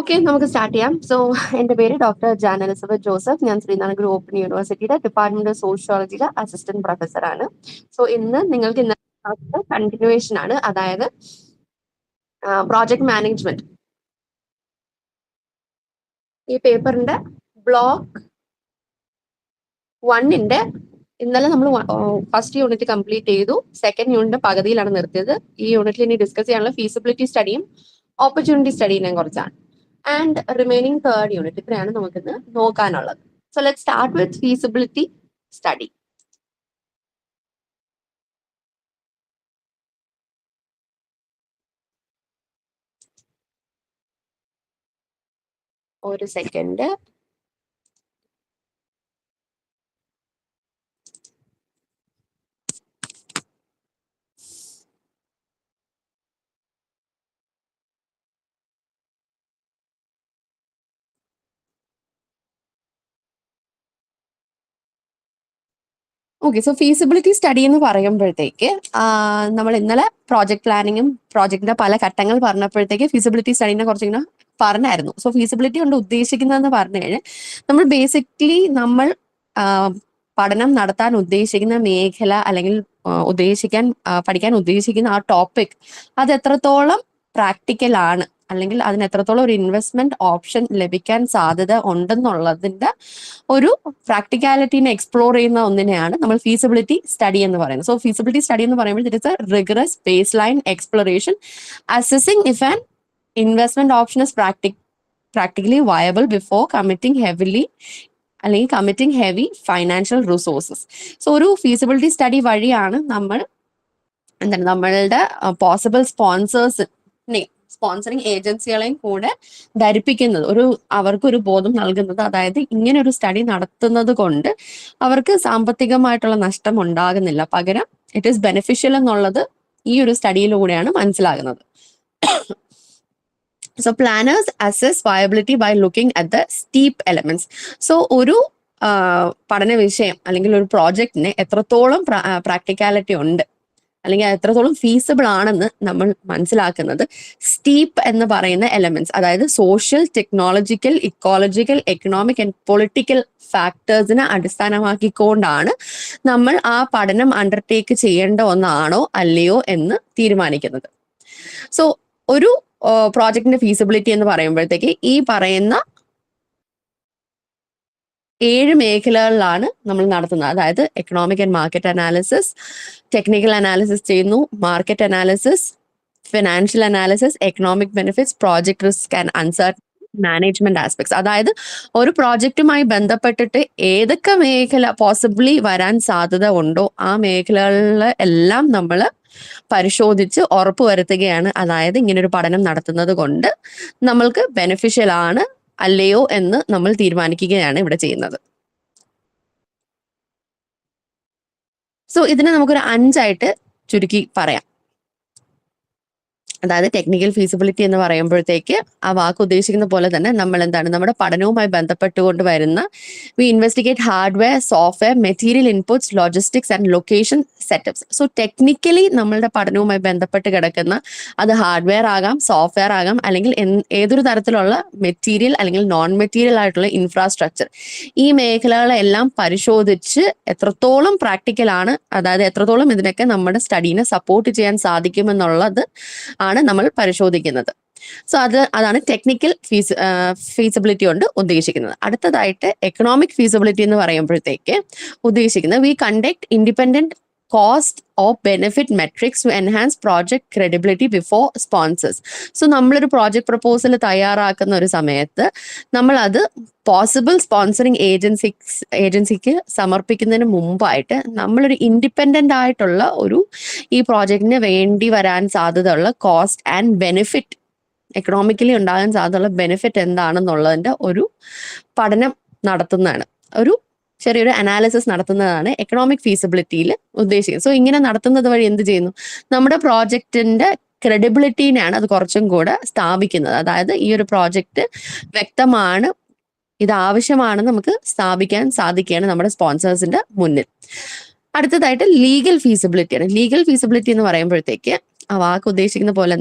Okay, നമുക്ക് start ചെയ്യാം. So എൻ്റെ പേര് ഡോക്ടർ ജാൻ എലിസബത്ത് ജോസഫ്. ഞാൻ ശ്രീനാരായണ ഓപ്പൺ യൂണിവേഴ്സിറ്റിയുടെ ഡിപ്പാർട്ട്മെന്റ് ഓഫ് സോഷ്യോളജിയിലെ അസിസ്റ്റന്റ് പ്രൊഫസറാണ്. സോ നിങ്ങൾക്ക് ഇന്നത്തെ കണ്ടിന്യൂവേഷൻ ആണ്, അതായത് പ്രോജക്ട് മാനേജ്മെന്റ്. ഈ പേപ്പറിന്റെ ബ്ലോക്ക് 1ന്റെ ഇന്നലെ നമ്മൾ ഫസ്റ്റ് യൂണിറ്റ് കംപ്ലീറ്റ് ചെയ്തു. സെക്കൻഡ് യൂണിറ്റ് പകുതിയിലാണ് നിർത്തിയത്. ഈ യൂണിറ്റിൽ ഇനി ഡിസ്കസ് ചെയ്യാനുള്ള ഫീസിബിലിറ്റി സ്റ്റഡിയും ഓപ്പർച്യൂണിറ്റി സ്റ്റഡിനെ കുറിച്ചാണ്. ആൻഡ് റിമൈനിങ് തേർഡ് യൂണിറ്റ് ഇത്രയാണ് നമുക്കിന്ന് നോക്കാനുള്ളത്. So let start with feasibility study. ഒരു second. Okay, so feasibility study എന്ന് പറയുമ്പോഴത്തേക്ക് നമ്മൾ ഇന്നലെ പ്രോജക്ട് പ്ലാനിങ്ങും പ്രോജക്റ്റിന്റെ പല ഘട്ടങ്ങൾ പറഞ്ഞപ്പോഴത്തേക്ക് ഫീസിബിലിറ്റി സ്റ്റഡീനെ കുറച്ച് ഇങ്ങനെ പറഞ്ഞായിരുന്നു. സോ ഫീസിബിലിറ്റി കൊണ്ട് ഉദ്ദേശിക്കുന്നതെന്ന് പറഞ്ഞു കഴിഞ്ഞാൽ നമ്മൾ ബേസിക്കലി പഠനം നടത്താൻ ഉദ്ദേശിക്കുന്ന മേഖല അല്ലെങ്കിൽ പഠിക്കാൻ ഉദ്ദേശിക്കുന്ന ആ ടോപ്പിക് അത് എത്രത്തോളം പ്രാക്ടിക്കൽ ആണ്, അല്ലെങ്കിൽ അതിന് എത്രത്തോളം ഒരു ഇൻവെസ്റ്റ്മെന്റ് ഓപ്ഷൻ ലഭിക്കാൻ സാധ്യത ഉണ്ടെന്നുള്ളതിന്റെ ഒരു പ്രാക്ടിക്കാലിറ്റിനെ എക്സ്പ്ലോർ ചെയ്യുന്ന ഒന്നിനെയാണ് നമ്മൾ ഫീസിബിലിറ്റി സ്റ്റഡി എന്ന് പറയുന്നത്. സോ ഫീസിബിലിറ്റി സ്റ്റഡി എന്ന് പറയുമ്പോൾ it is A rigorous base line exploration assessing if an investment option is practically viable before committing heavy financial resources. So ഒരു ഫീസിബിലിറ്റി സ്റ്റഡി വഴിയാണ് നമ്മളുടെ പോസിബിൾ സ്പോൺസറിങ് ഏജൻസികളെയും കൂടെ ധരിപ്പിക്കുന്നത്, അവർക്കൊരു ബോധം നൽകുന്നത്. അതായത് ഇങ്ങനെ ഒരു സ്റ്റഡി നടത്തുന്നത് കൊണ്ട് അവർക്ക് സാമ്പത്തികമായിട്ടുള്ള നഷ്ടം ഉണ്ടാകുന്നില്ല, പകരം ഇറ്റ് ഈസ് ബെനിഫിഷ്യൽ എന്നുള്ളത് ഈ ഒരു സ്റ്റഡിയിലൂടെയാണ് മനസ്സിലാകുന്നത്. So planners assess viability by looking at the STEEP elements. So ഒരു പഠന വിഷയം അല്ലെങ്കിൽ ഒരു പ്രോജക്റ്റിന് എത്രത്തോളം പ്രാക്ടിക്കാലിറ്റി ഉണ്ട് അല്ലെങ്കിൽ എത്രത്തോളം ഫീസിബിൾ ആണെന്ന് നമ്മൾ മനസ്സിലാക്കുന്നത് സ്റ്റീപ്പ് എന്ന് പറയുന്ന എലമെന്റ്സ്, അതായത് social, technological, ecological, economic and political ഫാക്ടേഴ്സിനെ അടിസ്ഥാനമാക്കിക്കൊണ്ടാണ് നമ്മൾ ആ പഠനം അണ്ടർടേക്ക് ചെയ്യേണ്ട ഒന്നാണോ അല്ലയോ എന്ന് തീരുമാനിക്കുന്നത്. സോ ഒരു പ്രോജക്റ്റിന്റെ ഫീസിബിലിറ്റി എന്ന് പറയുമ്പോഴത്തേക്ക് ഈ പറയുന്ന 7 മേഖലകളിലാണ് നമ്മൾ നടത്തുന്നത്. അതായത് economic and market analysis, technical analysis ചെയ്യുന്നു, market analysis, financial analysis, economic benefits, project risk and uncertainty, management aspects. അതായത് ഒരു പ്രോജക്റ്റുമായി ബന്ധപ്പെട്ടിട്ട് ഏതൊക്കെ മേഖല പോസിബിളി വരാൻ സാധ്യത ഉണ്ടോ ആ മേഖലകളിൽ എല്ലാം നമ്മൾ പരിശോധിച്ച് ഉറപ്പുവരുത്തുകയാണ്. അതായത് ഇങ്ങനൊരു പഠനം നടത്തുന്നത് കൊണ്ട് നമ്മൾക്ക് ബെനിഫിഷ്യൽ ആണ് അല്ലയോ എന്ന് നമ്മൾ തീരുമാനിക്കുകയാണ് ഇവിടെ ചെയ്യുന്നത്. സോ ഇതിനെ നമുക്കൊരു 5 ചുരുക്കി പറയാം. അതായത് ടെക്നിക്കൽ ഫീസിബിലിറ്റി എന്ന് പറയുമ്പോഴത്തേക്ക് ആ വാക്ക് ഉദ്ദേശിക്കുന്ന പോലെ തന്നെ നമ്മൾ നമ്മുടെ പഠനവുമായി ബന്ധപ്പെട്ടുകൊണ്ട് വരുന്ന we investigate hardware, software, material inputs, logistics and location setups. So technically നമ്മളുടെ പഠനവുമായി ബന്ധപ്പെട്ട് കിടക്കുന്ന അത് ഹാർഡ്വെയർ ആകാം, സോഫ്റ്റ്വെയർ ആകാം, അല്ലെങ്കിൽ ഏതൊരു തരത്തിലുള്ള മെറ്റീരിയൽ അല്ലെങ്കിൽ നോൺ മെറ്റീരിയൽ ആയിട്ടുള്ള ഇൻഫ്രാസ്ട്രക്ചർ, ഈ മേഖലകളെല്ലാം പരിശോധിച്ച് എത്രത്തോളം പ്രാക്ടിക്കൽ ആണ്, അതായത് എത്രത്തോളം ഇതിനൊക്കെ നമ്മുടെ സ്റ്റഡീനെ സപ്പോർട്ട് ചെയ്യാൻ സാധിക്കുമെന്നുള്ളത് ആണ് നമ്മൾ പരിശോധിക്കുന്നത്. സോ അതാണ് ടെക്നിക്കൽ ഫീസിബിലിറ്റി കൊണ്ട് ഉദ്ദേശിക്കുന്നത്. അടുത്തതായിട്ട് എക്കണോമിക് ഫീസിബിലിറ്റി എന്ന് പറയുമ്പോഴത്തേക്ക് ഉദ്ദേശിക്കുന്നത് V conduct independent cost of benefit matrix to enhance project credibility before sponsors. So നമ്മളൊരു പ്രോജക്ട് പ്രപ്പോസൽ തയ്യാറാക്കുന്ന ഒരു സമയത്ത് നമ്മൾ അത് പോസിബിൾ സ്പോൺസറിങ് ഏജൻസിക്ക് സമർപ്പിക്കുന്നതിന് മുമ്പായിട്ട് നമ്മളൊരു ഇൻഡിപെൻഡന്റ് ആയിട്ടുള്ള ഈ പ്രോജക്റ്റിന് വേണ്ടി വരാൻ സാധ്യതയുള്ള കോസ്റ്റ് ആൻഡ് ബെനിഫിറ്റ്, എക്കണോമിക്കലി ഉണ്ടാകാൻ സാധ്യതയുള്ള ബെനിഫിറ്റ് എന്താണെന്നുള്ളതിന്റെ ഒരു പഠനം നടത്തുന്നതാണ്, ഒരു ചെറിയൊരു അനാലിസിസ് നടത്തുന്നതാണ് എക്കണോമിക് ഫീസിബിലിറ്റിയിൽ ഉദ്ദേശിക്കുന്നത്. സോ ഇങ്ങനെ നടത്തുന്നത് വഴി എന്ത് ചെയ്യുന്നു, നമ്മുടെ പ്രോജക്റ്റിന്റെ ക്രെഡിബിലിറ്റീനെയാണ് അത് കുറച്ചും കൂടെ സ്ഥാപിക്കുന്നത്. അതായത് ഈ ഒരു പ്രോജക്റ്റ് വ്യക്തമാണ്, ഇത് ആവശ്യമാണെന്ന് നമുക്ക് സ്ഥാപിക്കാൻ സാധിക്കുകയാണ് നമ്മുടെ സ്പോൺസേഴ്സിന്റെ മുന്നിൽ. അടുത്തതായിട്ട് ലീഗൽ ഫീസിബിലിറ്റിയാണ്. ലീഗൽ ഫീസിബിലിറ്റി എന്ന് പറയുമ്പോഴത്തേക്ക് ആ വാക്ക് ഉദ്ദേശിക്കുന്ന പോലെ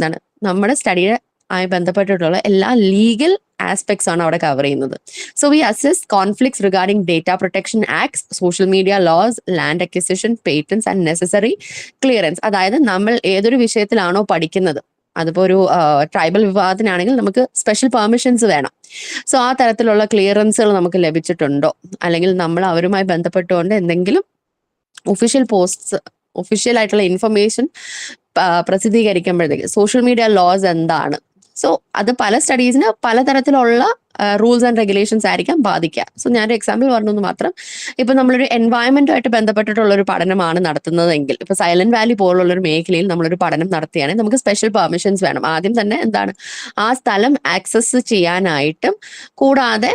നമ്മുടെ സ്റ്റഡിയെ ആയി ബന്ധപ്പെട്ടിട്ടുള്ള എല്ലാ ലീഗൽ ആസ്പെക്ട്സ് ആണ് അവിടെ കവർ ചെയ്യുന്നത്. So we assess conflicts regarding data protection acts, social media laws, land acquisition, patents and necessary clearance. അതായത് നമ്മൾ ഏതൊരു വിഷയത്തിലാണോ പഠിക്കുന്നത്, അതിപ്പോൾ ഒരു ട്രൈബൽ വിഭാഗത്തിനാണെങ്കിൽ നമുക്ക് സ്പെഷ്യൽ പെർമിഷൻസ് വേണം. സോ ആ തരത്തിലുള്ള ക്ലിയറൻസുകൾ നമുക്ക് ലഭിച്ചിട്ടുണ്ടോ, അല്ലെങ്കിൽ നമ്മൾ അവരുമായി ബന്ധപ്പെട്ടുകൊണ്ട് എന്തെങ്കിലും ഒഫീഷ്യൽ പോസ്റ്റ്സ്, ഒഫീഷ്യൽ ആയിട്ടുള്ള ഇൻഫർമേഷൻ പ്രസിദ്ധീകരിക്കുമ്പോഴത്തേക്ക് സോഷ്യൽ മീഡിയ ലോസ് എന്താണ്. സോ അത് പല സ്റ്റഡീസിന് പലതരത്തിലുള്ള റൂൾസ് ആൻഡ് റെഗുലേഷൻസ് ആയിരിക്കാം ബാധിക്കുക. സോ ഞാനൊരു എക്സാമ്പിൾ പറഞ്ഞെന്ന് മാത്രം. ഇപ്പൊ നമ്മളൊരു എൻവയോൺമെന്റുമായിട്ട് ബന്ധപ്പെട്ടിട്ടുള്ള ഒരു പഠനമാണ് നടത്തുന്നതെങ്കിൽ, ഇപ്പൊ സൈലന്റ് വാലി പോലുള്ള ഒരു മേഖലയിൽ നമ്മളൊരു പഠനം നടത്തുകയാണെങ്കിൽ നമുക്ക് സ്പെഷ്യൽ പെർമിഷൻസ് വേണം. ആദ്യം തന്നെ എന്താണ്, ആ സ്ഥലം ആക്സസ് ചെയ്യാനായിട്ടും കൂടാതെ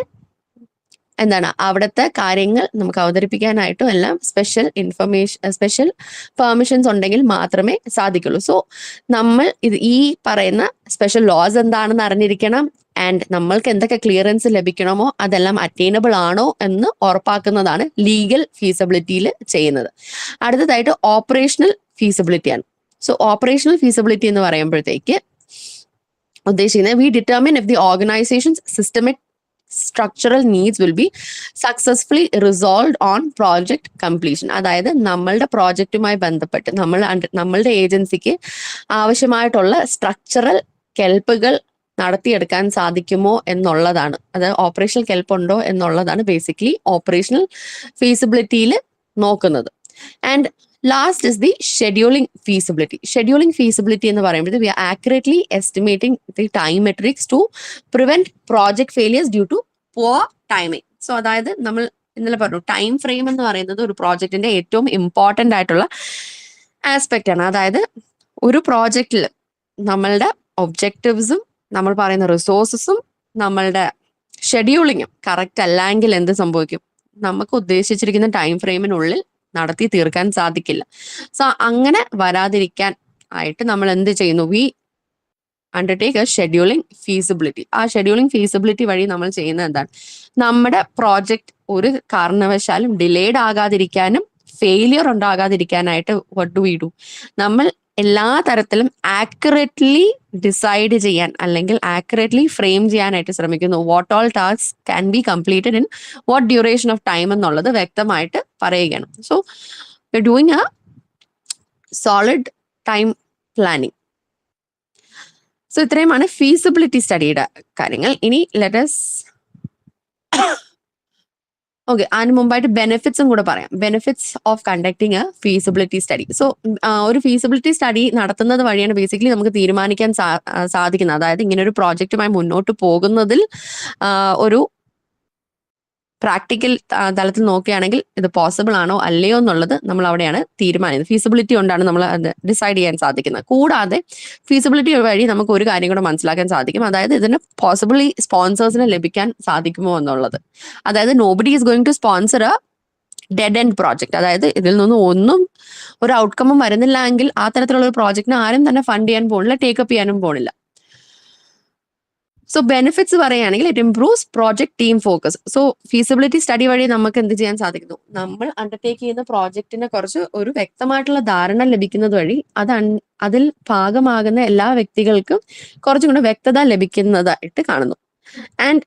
എന്താണ് അവിടുത്തെ കാര്യങ്ങൾ നമുക്ക് അവതരിപ്പിക്കാനായിട്ടും എല്ലാം സ്പെഷ്യൽ പെർമിഷൻസ് ഉണ്ടെങ്കിൽ മാത്രമേ സാധിക്കുള്ളൂ. സോ നമ്മൾ ഈ പറയുന്ന സ്പെഷ്യൽ ലോസ് എന്താണെന്ന് അറിഞ്ഞിരിക്കണം. ആൻഡ് നമ്മൾക്ക് എന്തൊക്കെ ക്ലിയറൻസ് ലഭിക്കണമോ അതെല്ലാം അറ്റൈനബിൾ ആണോ എന്ന് ഉറപ്പാക്കുന്നതാണ് ലീഗൽ ഫീസിബിലിറ്റിയിൽ ചെയ്യുന്നത്. അടുത്തതായിട്ട് ഓപ്പറേഷണൽ ഫീസിബിലിറ്റിയാണ്. സോ ഓപ്പറേഷണൽ ഫീസിബിലിറ്റി എന്ന് പറയുമ്പോഴത്തേക്ക് ഉദ്ദേശിക്കുന്നത് we determine if the organisation's systemic structural needs will be successfully resolved on project completion. അതായത് നമ്മളുടെ പ്രോജക്റ്റുമായി ബന്ധപ്പെട്ട് നമ്മളുടെ ഏജൻസിക്ക് ആവശ്യമായിട്ടുള്ള സ്ട്രക്ചറൽ കെൽപ്പുകൾ നടത്തിയെടുക്കാൻ സാധിക്കുമോ എന്നുള്ളതാണ്. അതായത് ഓപ്പറേഷണൽ കെൽപ്പ് ഉണ്ടോ എന്നുള്ളതാണ് ബേസിക്കലി ഓപ്പറേഷണൽ ഫീസിബിലിറ്റിയിൽ നോക്കുന്നത്. And last is the scheduling feasibility. Scheduling feasibility എന്ന് പറയുമ്പോൾ we are accurately estimating the time metrics to prevent project failures due to poor timing. So അതായത് നമ്മൾ ഇന്നലെ പറഞ്ഞു, ടൈം ഫ്രെയിം എന്ന് പറയുന്നത് ഒരു പ്രോജക്റ്റിന്റെ ഏറ്റവും ഇമ്പോർട്ടൻ്റ് ആയിട്ടുള്ള ആസ്പെക്റ്റ് ആണ്. അതായത് ഒരു പ്രോജക്റ്റിൽ നമ്മളുടെ ഒബ്ജക്റ്റീവ്സും നമ്മൾ പറയുന്ന റിസോഴ്സസും നമ്മളുടെ ഷെഡ്യൂളിങ്ങും കറക്റ്റ് അല്ലെങ്കിൽ എന്ത് സംഭവിക്കും, നമുക്ക് ഉദ്ദേശിച്ചിരിക്കുന്ന ടൈം ഫ്രെയിമിനുള്ളിൽ നടത്തി തീർക്കാൻ സാധിക്കില്ല. സോ അങ്ങനെ വരാതിരിക്കാൻ ആയിട്ട് നമ്മൾ എന്ത് ചെയ്യുന്നു, we undertake a scheduling feasibility. ആ ഷെഡ്യൂളിംഗ് ഫീസിബിലിറ്റി വഴി നമ്മൾ ചെയ്യുന്നത് എന്താണ്, നമ്മുടെ പ്രോജക്റ്റ് ഒരു കാരണവശാലും ഡിലേഡ് ആകാതിരിക്കാനും ഫെയിലിയർ ഉണ്ടാകാതിരിക്കാനായിട്ട് what do we do, നമ്മൾ എല്ലാ തരത്തിലും ആക്യുറേറ്റ്ലി ഡിസൈഡ് ചെയ്യാൻ അല്ലെങ്കിൽ ആക്യുറേറ്റ്ലി ഫ്രെയിം ചെയ്യാനായിട്ട് ശ്രമിക്കുന്നു. What all task can be completed in what duration of time എന്നുള്ളത് വ്യക്തമായിട്ട് പറയുകയാണ്. So we are doing A solid time planning. So ഇത്രയുമാണ് ഫീസിബിലിറ്റി സ്റ്റഡിയുടെ കാര്യങ്ങൾ. ഇനി ലെറ്റസ് ഓക്കെ, അതിന് മുമ്പായിട്ട് ബെനിഫിറ്റ്സും കൂടെ പറയാം. Benefits of conducting A feasibility study. So ഒരു ഫീസിബിലിറ്റി സ്റ്റഡി നടത്തുന്നത് വഴിയാണ് ബേസിക്കലി നമുക്ക് തീരുമാനിക്കാൻ സാധിക്കുന്നത്. അതായത് ഇങ്ങനെ ഒരു പ്രോജക്റ്റുമായി മുന്നോട്ട് പോകുന്നതിൽ ഒരു പ്രാക്ടിക്കൽ തലത്തിൽ നോക്കുകയാണെങ്കിൽ ഇത് പോസിബിൾ ആണോ അല്ലയോ എന്നുള്ളത് നമ്മൾ അവിടെയാണ് തീരുമാനിക്കുന്നത്. ഫീസിബിലിറ്റി കൊണ്ടാണ് നമ്മൾ അത് ഡിസൈഡ് ചെയ്യാൻ സാധിക്കുന്നത്. കൂടാതെ ഫീസിബിലിറ്റി വഴി നമുക്ക് ഒരു കാര്യം കൂടെ മനസ്സിലാക്കാൻ സാധിക്കും, അതായത് ഇതിന് പോസിബിളി സ്പോൺസേഴ്സിന് ലഭിക്കാൻ സാധിക്കുമോ എന്നുള്ളത്. അതായത് nobody is going to sponsor a dead end project. അതായത് ഇതിൽ നിന്നും ഒന്നും ഒരു ഔട്ട്കമും വരുന്നില്ല എങ്കിൽ ആ തരത്തിലുള്ള ഒരു പ്രോജക്റ്റിന് ആരും തന്നെ ഫണ്ട് ചെയ്യാൻ പോണില്ല, ടേക്കപ്പ് ചെയ്യാനും പോണില്ല. സോ ബെനിഫിറ്റ്സ് പറയുകയാണെങ്കിൽ it improves project team focus. So feasibility study വഴി നമുക്ക് എന്ത് ചെയ്യാൻ സാധിക്കുന്നു, നമ്മൾ അണ്ടർടേക്ക് ചെയ്യുന്ന പ്രോജക്റ്റിനെ കുറിച്ച് ഒരു വ്യക്തമായിട്ടുള്ള ധാരണ ലഭിക്കുന്നത് വഴി അതിൽ ഭാഗമാകുന്ന എല്ലാ വ്യക്തികൾക്കും കുറച്ചും കൂടെ വ്യക്തത ലഭിക്കുന്നതായിട്ട് കാണുന്നു. And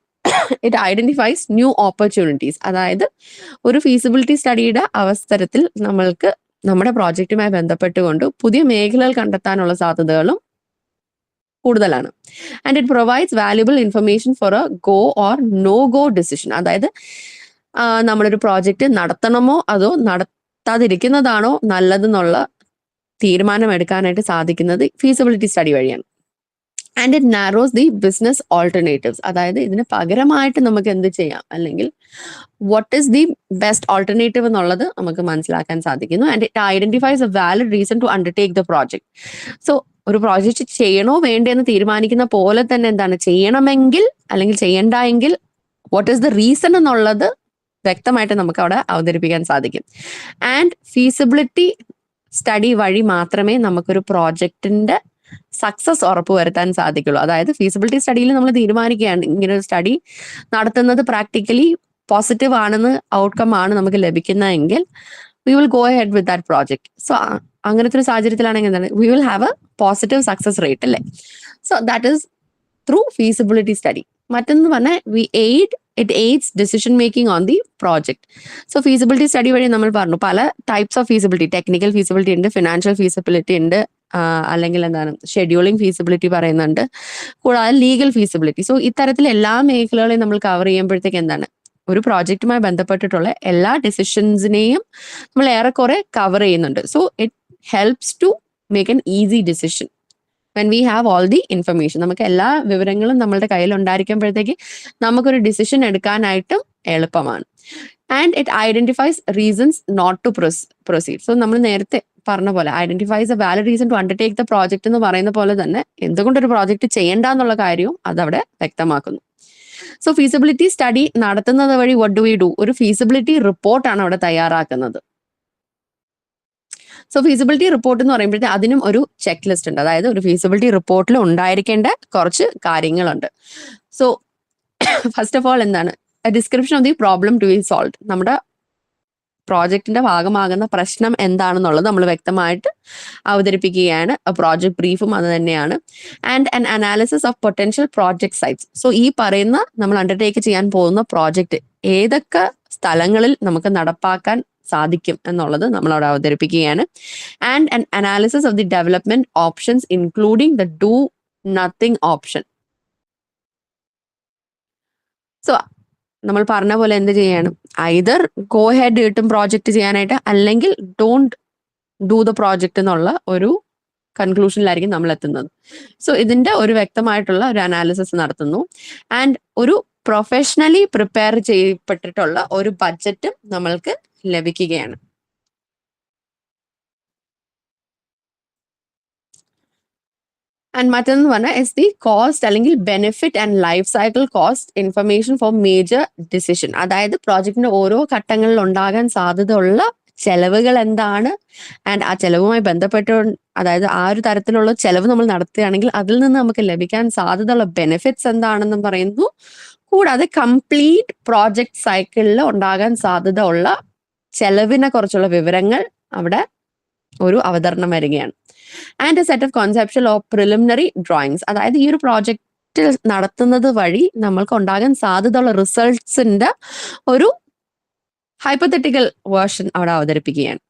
it identifies new opportunities. അതായത് ഒരു ഫീസിബിലിറ്റി സ്റ്റഡിയുടെ അവസരത്തിൽ നമ്മൾക്ക് നമ്മുടെ പ്രോജക്റ്റുമായി ബന്ധപ്പെട്ടുകൊണ്ട് പുതിയ മേഖലകൾ കണ്ടെത്താനുള്ള സാധ്യതകളും കൂടുതലാണ്. And it provides valuable information for a go or no go decision. അതായത് നമ്മളൊരു പ്രോജക്റ്റ് നടത്തണമോ അതോ നടത്താതിരിക്കുന്നതാണോ നല്ലതെന്നുള്ള തീരുമാനം എടുക്കാനായിട്ട് സാധിക്കുന്നത് ഫീസിബിലിറ്റി സ്റ്റഡി വഴിയാണ്. And it narrows the business alternatives. അതായത് ഇതിന് പകരമായിട്ട് നമുക്ക് എന്ത് ചെയ്യാം, അല്ലെങ്കിൽ what is the best alternative എന്നുള്ളത് നമുക്ക് മനസ്സിലാക്കാൻ സാധിക്കുന്നു. And it identifies a valid reason to undertake the project. So ഒരു പ്രോജക്റ്റ് ചെയ്യണോ വേണ്ടെന്ന് തീരുമാനിക്കുന്ന പോലെ തന്നെ എന്താണ്, ചെയ്യണമെങ്കിൽ അല്ലെങ്കിൽ ചെയ്യണ്ടെങ്കിൽ വാട്ട് ഈസ് ദ റീസൺ എന്നുള്ളത് വ്യക്തമായിട്ട് നമുക്ക് അവിടെ അവതരിപ്പിക്കാൻ സാധിക്കും. ആൻഡ് ഫീസിബിലിറ്റി സ്റ്റഡി വഴി മാത്രമേ നമുക്കൊരു പ്രോജക്റ്റിന്റെ സക്സസ് ഉറപ്പുവരുത്താൻ സാധിക്കുള്ളൂ. അതായത് ഫീസിബിലിറ്റി സ്റ്റഡിയിൽ നമ്മൾ തീരുമാനിക്കുകയാണ് ഇങ്ങനെ ഒരു സ്റ്റഡി നടത്തുന്നത് പ്രാക്ടിക്കലി പോസിറ്റീവ് ആണെന്ന് ഔട്ട്കം ആണ് നമുക്ക് ലഭിക്കുന്നതെങ്കിൽ we will go ahead with that project. So അങ്ങനത്തെ ഒരു സാഹചര്യത്തിലാണെങ്കിൽ എന്താണ്, we will have a positive success rate അല്ലേ. So that is through feasibility study. മറ്റൊന്ന് പറഞ്ഞാൽ it AIDS decision making on the project. So feasibility study വഴി നമ്മൾ പറഞ്ഞു പല types of feasibility, technical feasibility ഉണ്ട്, ഫിനാൻഷ്യൽ ഫീസിബിലിറ്റി ഉണ്ട്, അല്ലെങ്കിൽ എന്താണ് ഷെഡ്യൂളിംഗ് ഫീസിബിലിറ്റി പറയുന്നുണ്ട്, കൂടാതെ ലീഗൽ ഫീസിബിലിറ്റി. സോ ഇത്തരത്തിൽ എല്ലാ മേഖലകളെയും നമ്മൾ കവർ ചെയ്യുമ്പോഴത്തേക്ക് എന്താണ് ഒരു പ്രോജക്റ്റുമായി ബന്ധപ്പെട്ടിട്ടുള്ള എല്ലാ ഡിസിഷൻസിനെയും നമ്മൾ ഏറെക്കുറെ കവർ ചെയ്യുന്നുണ്ട്. So it helps to make an easy decision when we have all the information. നമുക്ക് എല്ലാ വിവരങ്ങളും നമ്മളുടെ കയ്യിൽ ഉണ്ടായിരിക്കുമ്പോഴത്തേക്ക് നമുക്കൊരു ഡിസിഷൻ എടുക്കാനായിട്ടും എളുപ്പമാണ്. And it identifies reasons not to proceed. So നമ്മൾ നേരത്തെ പറഞ്ഞ പോലെ identifies a valid reason to undertake the project എന്ന് പറയുന്ന പോലെ തന്നെ എന്തുകൊണ്ടൊരു പ്രോജക്റ്റ് ചെയ്യേണ്ട എന്നുള്ള കാര്യവും അതവിടെ വ്യക്തമാക്കുന്നു. സോ ഫീസിബിലിറ്റി സ്റ്റഡി നടത്തുന്നത് വഴി what do we do? ഒരു ഫീസിബിലിറ്റി റിപ്പോർട്ടാണ് അവിടെ തയ്യാറാക്കുന്നത്. സോ ഫീസിബിലിറ്റി റിപ്പോർട്ട് എന്ന് പറയുമ്പോഴത്തേക്ക് അതിനും ഒരു ചെക്ക് ലിസ്റ്റ് ഉണ്ട്. അതായത് ഒരു ഫീസിബിലിറ്റി റിപ്പോർട്ടിൽ ഉണ്ടായിരിക്കേണ്ട കുറച്ച് കാര്യങ്ങളുണ്ട്. സോ ഫസ്റ്റ് ഓഫ് ഓൾ എന്താണ് description of the problem to be solved. നമ്മുടെ പ്രോജക്റ്റിന്റെ ഭാഗമാകുന്ന പ്രശ്നം എന്താണെന്നുള്ളത് നമ്മൾ വ്യക്തമായിട്ട് അവതരിപ്പിക്കുകയാണ്. പ്രോജക്ട് ബ്രീഫും അത് തന്നെയാണ്. And an analysis of potential project sites. So ഈ പറയുന്ന നമ്മൾ അണ്ടർടേക്ക് ചെയ്യാൻ പോകുന്ന പ്രോജക്റ്റ് ഏതൊക്കെ സ്ഥലങ്ങളിൽ നമുക്ക് നടപ്പാക്കാൻ സാധിക്കും എന്നുള്ളത് നമ്മൾ അവിടെ അവതരിപ്പിക്കുകയാണ്. And an analysis of the development options including the do nothing option. So നമ്മൾ പറഞ്ഞ പോലെ എന്ത് ചെയ്യണം, ഐദർ ഗോ ഹെഡ് കിട്ടും പ്രോജക്റ്റ് ചെയ്യാനായിട്ട്, അല്ലെങ്കിൽ ഡോണ്ട് ഡു ദ പ്രോജക്റ്റ് എന്നുള്ള ഒരു കൺക്ലൂഷനിലായിരിക്കും നമ്മൾ എത്തുന്നത്. സോ ഇതിന്റെ ഒരു വ്യക്തമായിട്ടുള്ള ഒരു അനാലിസിസ് നടത്തുന്നു. ആൻഡ് ഒരു പ്രൊഫഷണലി പ്രിപ്പയർ ചെയ്യപ്പെട്ടിട്ടുള്ള ഒരു ബഡ്ജറ്റും നമ്മൾക്ക് ലഭിക്കുകയാണ്. ആൻഡ് മറ്റൊന്ന് പറഞ്ഞാൽ ഇസ് ദി കോസ്റ്റ് അല്ലെങ്കിൽ benefit and life cycle cost information for major decision. അതായത് പ്രോജക്റ്റിന്റെ ഓരോ ഘട്ടങ്ങളിൽ ഉണ്ടാകാൻ സാധ്യതയുള്ള ചെലവുകൾ എന്താണ്, ആൻഡ് ആ ചെലവുമായി ബന്ധപ്പെട്ട് അതായത് ആ ഒരു തരത്തിലുള്ള ചെലവ് നമ്മൾ നടത്തുകയാണെങ്കിൽ അതിൽ നിന്ന് നമുക്ക് ലഭിക്കാൻ സാധ്യതയുള്ള ബെനിഫിറ്റ്സ് എന്താണെന്നും പറയുന്നു. കൂടാതെ കംപ്ലീറ്റ് പ്രോജക്ട് സൈക്കിളിൽ ഉണ്ടാകാൻ സാധ്യത ഉള്ള ചെലവിനെ കുറിച്ചുള്ള വിവരങ്ങൾ അവിടെ ഒരു അവതരണം വരികയാണ്. And A set of conceptual of preliminary drawings. അതായത് ഈ ഒരു പ്രോജക്റ്റ് നടത്തുന്നത് വഴി നമ്മൾക്ക് ഉണ്ടാകാൻ സാധ്യതയുള്ള റിസൾട്ട്സിന്റെ ഒരു ഹൈപ്പത്തറ്റിക്കൽ വേർഷൻ അവിടെ അവതരിപ്പിക്കുകയാണ്.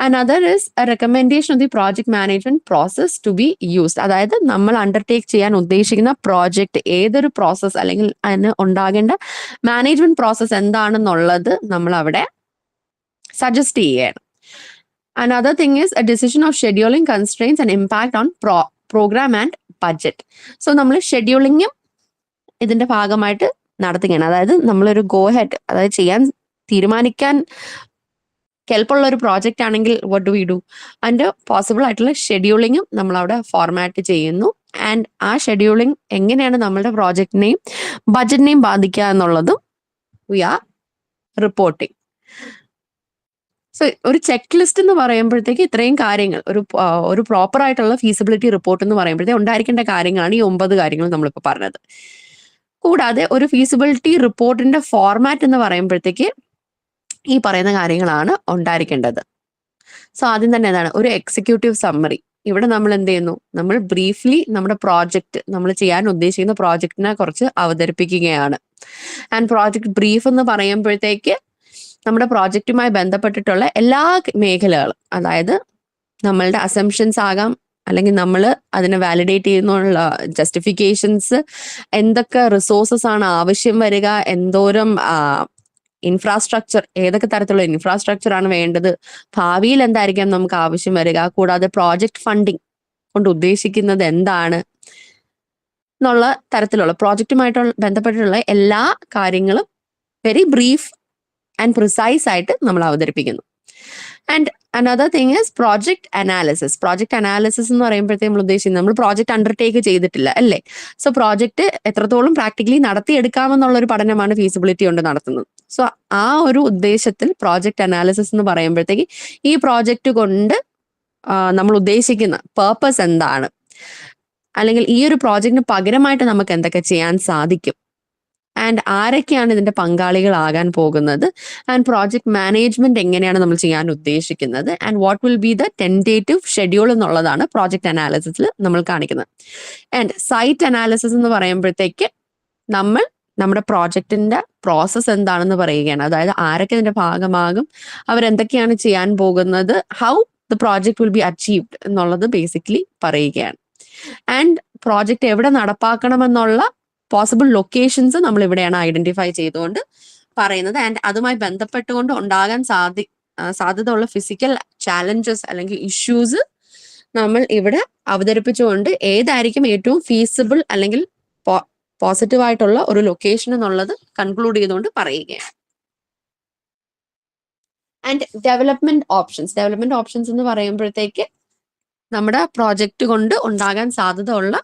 Another is a recommendation of the project management process to be used. അതായത് നമ്മൾ അണ്ടർടേക്ക് ചെയ്യാൻ ഉദ്ദേശിക്കുന്ന പ്രോജക്റ്റ് ഏതൊരു പ്രോസസ് അല്ലെങ്കിൽ അതിന് ഉണ്ടാകേണ്ട മാനേജ്മെന്റ് പ്രോസസ് എന്താണെന്നുള്ളത് നമ്മൾ അവിടെ സജസ്റ്റ് ചെയ്യുകയാണ്. Another thing is a decision of scheduling constraints and impact on program and budget. So നമ്മൾ ഷെഡ്യൂളിങ്ങും ഇതിന്റെ ഭാഗമായിട്ട് നടത്തുകയാണ്. അതായത് നമ്മളൊരു ഗോ ഹെഡ് അതായത് ചെയ്യാൻ തീരുമാനിക്കാൻ കെൽപ്പുള്ള ഒരു പ്രോജക്റ്റ് ആണെങ്കിൽ what do we do? അതിന്റെ പോസിബിൾ ആയിട്ടുള്ള ഷെഡ്യൂളിങ്ങും നമ്മൾ അവിടെ ഫോർമാറ്റ് ചെയ്യുന്നു. ആൻഡ് ആ ഷെഡ്യൂളിംഗ് എങ്ങനെയാണ് നമ്മളുടെ പ്രോജക്റ്റിനെയും ബഡ്ജറ്റിനെയും ബാധിക്കുക എന്നുള്ളതും വി ആർ റിപ്പോർട്ടിങ്. സോ ഒരു ചെക്ക് ലിസ്റ്റ് എന്ന് പറയുമ്പോഴത്തേക്ക് ഇത്രയും കാര്യങ്ങൾ ഒരു പ്രോപ്പർ ആയിട്ടുള്ള ഫീസിബിലിറ്റി റിപ്പോർട്ട് എന്ന് പറയുമ്പോഴത്തേക്ക് ഉണ്ടായിരിക്കേണ്ട കാര്യങ്ങളാണ് ഈ 9 കാര്യങ്ങൾ നമ്മളിപ്പോൾ പറഞ്ഞത്. കൂടാതെ ഒരു ഫീസിബിലിറ്റി റിപ്പോർട്ടിന്റെ ഫോർമാറ്റ് എന്ന് പറയുമ്പോഴത്തേക്ക് ഈ പറയുന്ന കാര്യങ്ങളാണ് ഉണ്ടായിരിക്കേണ്ടത്. സോ ആദ്യം തന്നെ എന്താണ് ഒരു എക്സിക്യൂട്ടീവ് സമ്മറി. ഇവിടെ നമ്മൾ എന്ത് ചെയ്യുന്നു, നമ്മൾ ബ്രീഫ്ലി നമ്മുടെ പ്രോജക്റ്റ് നമ്മൾ ചെയ്യാൻ ഉദ്ദേശിക്കുന്ന പ്രോജക്റ്റിനെ കുറിച്ച് അവതരിപ്പിക്കുകയാണ്. ആൻഡ് പ്രോജക്റ്റ് ബ്രീഫ് എന്ന് പറയുമ്പോഴത്തേക്ക് നമ്മുടെ പ്രോജക്റ്റുമായി ബന്ധപ്പെട്ടിട്ടുള്ള എല്ലാ മേഖലകളും, അതായത് നമ്മളുടെ അസംഷൻസ് ആകാം, അല്ലെങ്കിൽ നമ്മൾ അതിനെ വാലിഡേറ്റ് ചെയ്യുന്നുള്ള ജസ്റ്റിഫിക്കേഷൻസ്, എന്തൊക്കെ റിസോഴ്സസ് ആണ് ആവശ്യം വരിക, എന്തോരം ഇൻഫ്രാസ്ട്രക്ചർ, ഏതൊക്കെ തരത്തിലുള്ള ഇൻഫ്രാസ്ട്രക്ചർ ആണ് വേണ്ടത്, ഭാവിയിൽ എന്തായിരിക്കാം നമുക്ക് ആവശ്യം വരിക, കൂടാതെ പ്രോജക്റ്റ് ഫണ്ടിങ് കൊണ്ട് ഉദ്ദേശിക്കുന്നത് എന്താണ് എന്നുള്ള തരത്തിലുള്ള പ്രോജക്റ്റുമായിട്ട് ബന്ധപ്പെട്ടിട്ടുള്ള എല്ലാ കാര്യങ്ങളും വെരി ബ്രീഫ് ആൻഡ് പ്രിസൈസ് ആയിട്ട് നമ്മൾ അവതരിപ്പിക്കുന്നു. And another thing is project analysis. Project analysis എന്ന് പറയുമ്പോഴത്തേക്ക് നമ്മൾ ഉദ്ദേശിക്കുന്നത് നമ്മൾ പ്രോജക്റ്റ് അണ്ടർടേക്ക് ചെയ്തിട്ടില്ല അല്ലേ. സോ പ്രോജക്റ്റ് എത്രത്തോളം പ്രാക്ടിക്കലി നടത്തിയെടുക്കാമെന്നുള്ള ഒരു പഠനമാണ് ഫീസിബിലിറ്റി കൊണ്ട് നടത്തുന്നത്. സോ ആ ഒരു ഉദ്ദേശത്തിൽ പ്രോജക്ട് അനാലിസിസ് എന്ന് പറയുമ്പോഴത്തേക്ക് ഈ പ്രോജക്റ്റ് കൊണ്ട് നമ്മൾ ഉദ്ദേശിക്കുന്ന പേർപ്പസ് എന്താണ്, അല്ലെങ്കിൽ ഈ ഒരു പ്രോജക്റ്റിന് പകരമായിട്ട് നമുക്ക് എന്തൊക്കെ ചെയ്യാൻ സാധിക്കും, ആൻഡ് ആരൊക്കെയാണ് ഇതിന്റെ പങ്കാളികളാകാൻ പോകുന്നത്, ആൻഡ് പ്രോജക്ട് മാനേജ്മെന്റ് എങ്ങനെയാണ് നമ്മൾ ചെയ്യാൻ ഉദ്ദേശിക്കുന്നത്, and what will be the tentative schedule എന്നുള്ളതാണ് പ്രോജക്ട് അനാലിസിസിൽ നമ്മൾ കാണിക്കുന്നത്. ആൻഡ് സൈറ്റ് അനാലിസിസ് എന്ന് പറയുമ്പോഴത്തേക്ക് നമ്മൾ നമ്മുടെ പ്രോജക്റ്റിന്റെ പ്രോസസ്സ് എന്താണെന്ന് പറയുകയാണ്. അതായത് ആരൊക്കെ ഇതിന്റെ ഭാഗമാകും, അവരെന്തൊക്കെയാണ് ചെയ്യാൻ പോകുന്നത്, how the project will be achieved എന്നുള്ളത് ബേസിക്കലി പറയുകയാണ്. ആൻഡ് പ്രോജക്റ്റ് എവിടെ നടപ്പാക്കണമെന്നുള്ള പോസിബിൾ ലൊക്കേഷൻസ് നമ്മൾ ഇവിടെയാണ് ഐഡന്റിഫൈ ചെയ്തുകൊണ്ട് പറയുന്നത്. ആൻഡ് അതുമായി ബന്ധപ്പെട്ടുകൊണ്ട് ഉണ്ടാകാൻ സാധ്യത ഉള്ള ഫിസിക്കൽ ചാലഞ്ചസ് അല്ലെങ്കിൽ ഇഷ്യൂസ് നമ്മൾ ഇവിടെ അവതരിപ്പിച്ചുകൊണ്ട് ഏതായിരിക്കും ഏറ്റവും ഫീസിബിൾ അല്ലെങ്കിൽ പോസിറ്റീവ് ആയിട്ടുള്ള ഒരു ലൊക്കേഷൻ എന്നുള്ളത് കൺക്ലൂഡ് ചെയ്തുകൊണ്ട് പറയുകയാണ്. ആൻഡ് ഡെവലപ്മെന്റ് ഓപ്ഷൻസ് എന്ന് പറയുമ്പോഴത്തേക്ക് നമ്മുടെ പ്രോജക്റ്റ് കൊണ്ട് ഉണ്ടാകാൻ സാധ്യത ഉള്ള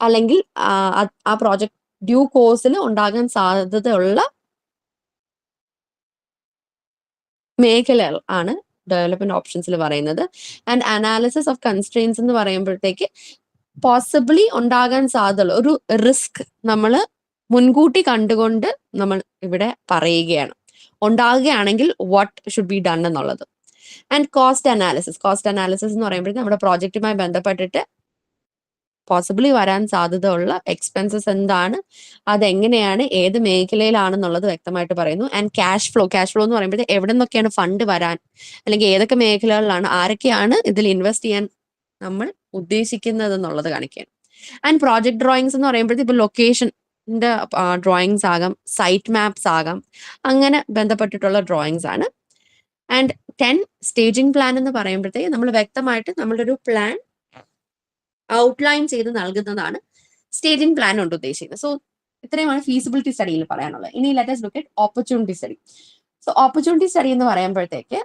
അല്ലെങ്കിൽ ആ പ്രോജക്റ്റ് ഡ്യൂ കോഴ്സിൽ ഉണ്ടാകാൻ സാധ്യതയുള്ള മേഖലകൾ ആണ് ഡെവലപ്മെന്റ് ഓപ്ഷൻസിൽ പറയുന്നത്. ആൻഡ് അനാലിസിസ് ഓഫ് കൺസ്ട്രെയിൻസ് എന്ന് പറയുമ്പോഴത്തേക്ക് പോസിബിളി ഉണ്ടാകാൻ സാധ്യതയുള്ള ഒരു റിസ്ക് നമ്മൾ മുൻകൂട്ടി കണ്ടുകൊണ്ട് നമ്മൾ ഇവിടെ പറയുകയാണ്, ഉണ്ടാകുകയാണെങ്കിൽ വാട്ട് ഷുഡ് ബി ഡൺ എന്നുള്ളത്. ആൻഡ് കോസ്റ്റ് അനാലിസിസ് എന്ന് പറയുമ്പോഴത്തേക്ക് നമ്മുടെ പ്രോജക്റ്റുമായി ബന്ധപ്പെട്ടിട്ട് പോസിബിളി വരാൻ സാധ്യത ഉള്ള എക്സ്പെൻസസ് എന്താണ്, അതെങ്ങനെയാണ്, ഏത് മേഖലയിലാണെന്നുള്ളത് വ്യക്തമായിട്ട് പറയുന്നു. ആൻഡ് ക്യാഷ് ഫ്ലോ എന്ന് പറയുമ്പോഴത്തേക്ക് എവിടെ നിന്നൊക്കെയാണ് ഫണ്ട് വരാൻ, അല്ലെങ്കിൽ ഏതൊക്കെ മേഖലകളിലാണ്, ആരൊക്കെയാണ് ഇതിൽ ഇൻവെസ്റ്റ് ചെയ്യാൻ നമ്മൾ ഉദ്ദേശിക്കുന്നത് എന്നുള്ളത് കാണിക്കുകയാണ്. ആൻഡ് പ്രോജക്ട് ഡ്രോയിങ്സ് എന്ന് പറയുമ്പോഴത്തേക്ക് ഇപ്പോൾ ലൊക്കേഷൻ്റെ ഡ്രോയിങ്സ് ആകാം, സൈറ്റ് മാപ്സ് ആകാം, അങ്ങനെ ബന്ധപ്പെട്ടിട്ടുള്ള ഡ്രോയിങ്സ് ആണ്. ആൻഡ് 10 സ്റ്റേജിങ് പ്ലാൻ എന്ന് പറയുമ്പോഴത്തേക്ക് നമ്മൾ വ്യക്തമായിട്ട് നമ്മളുടെ ഒരു പ്ലാൻ ഔട്ട്ലൈൻ ചെയ്ത് നൽകുന്നതാണ് സ്റ്റേജിങ് പ്ലാൻ കൊണ്ട് ഉദ്ദേശിക്കുന്നത്. സോ ഇത്രയുമാണ് ഫീസിബിലിറ്റി സ്റ്റഡിയിൽ പറയാനുള്ളത്. ഇനി let us look at opportunity study. So opportunity study എന്ന് പറയുമ്പോഴത്തേക്ക്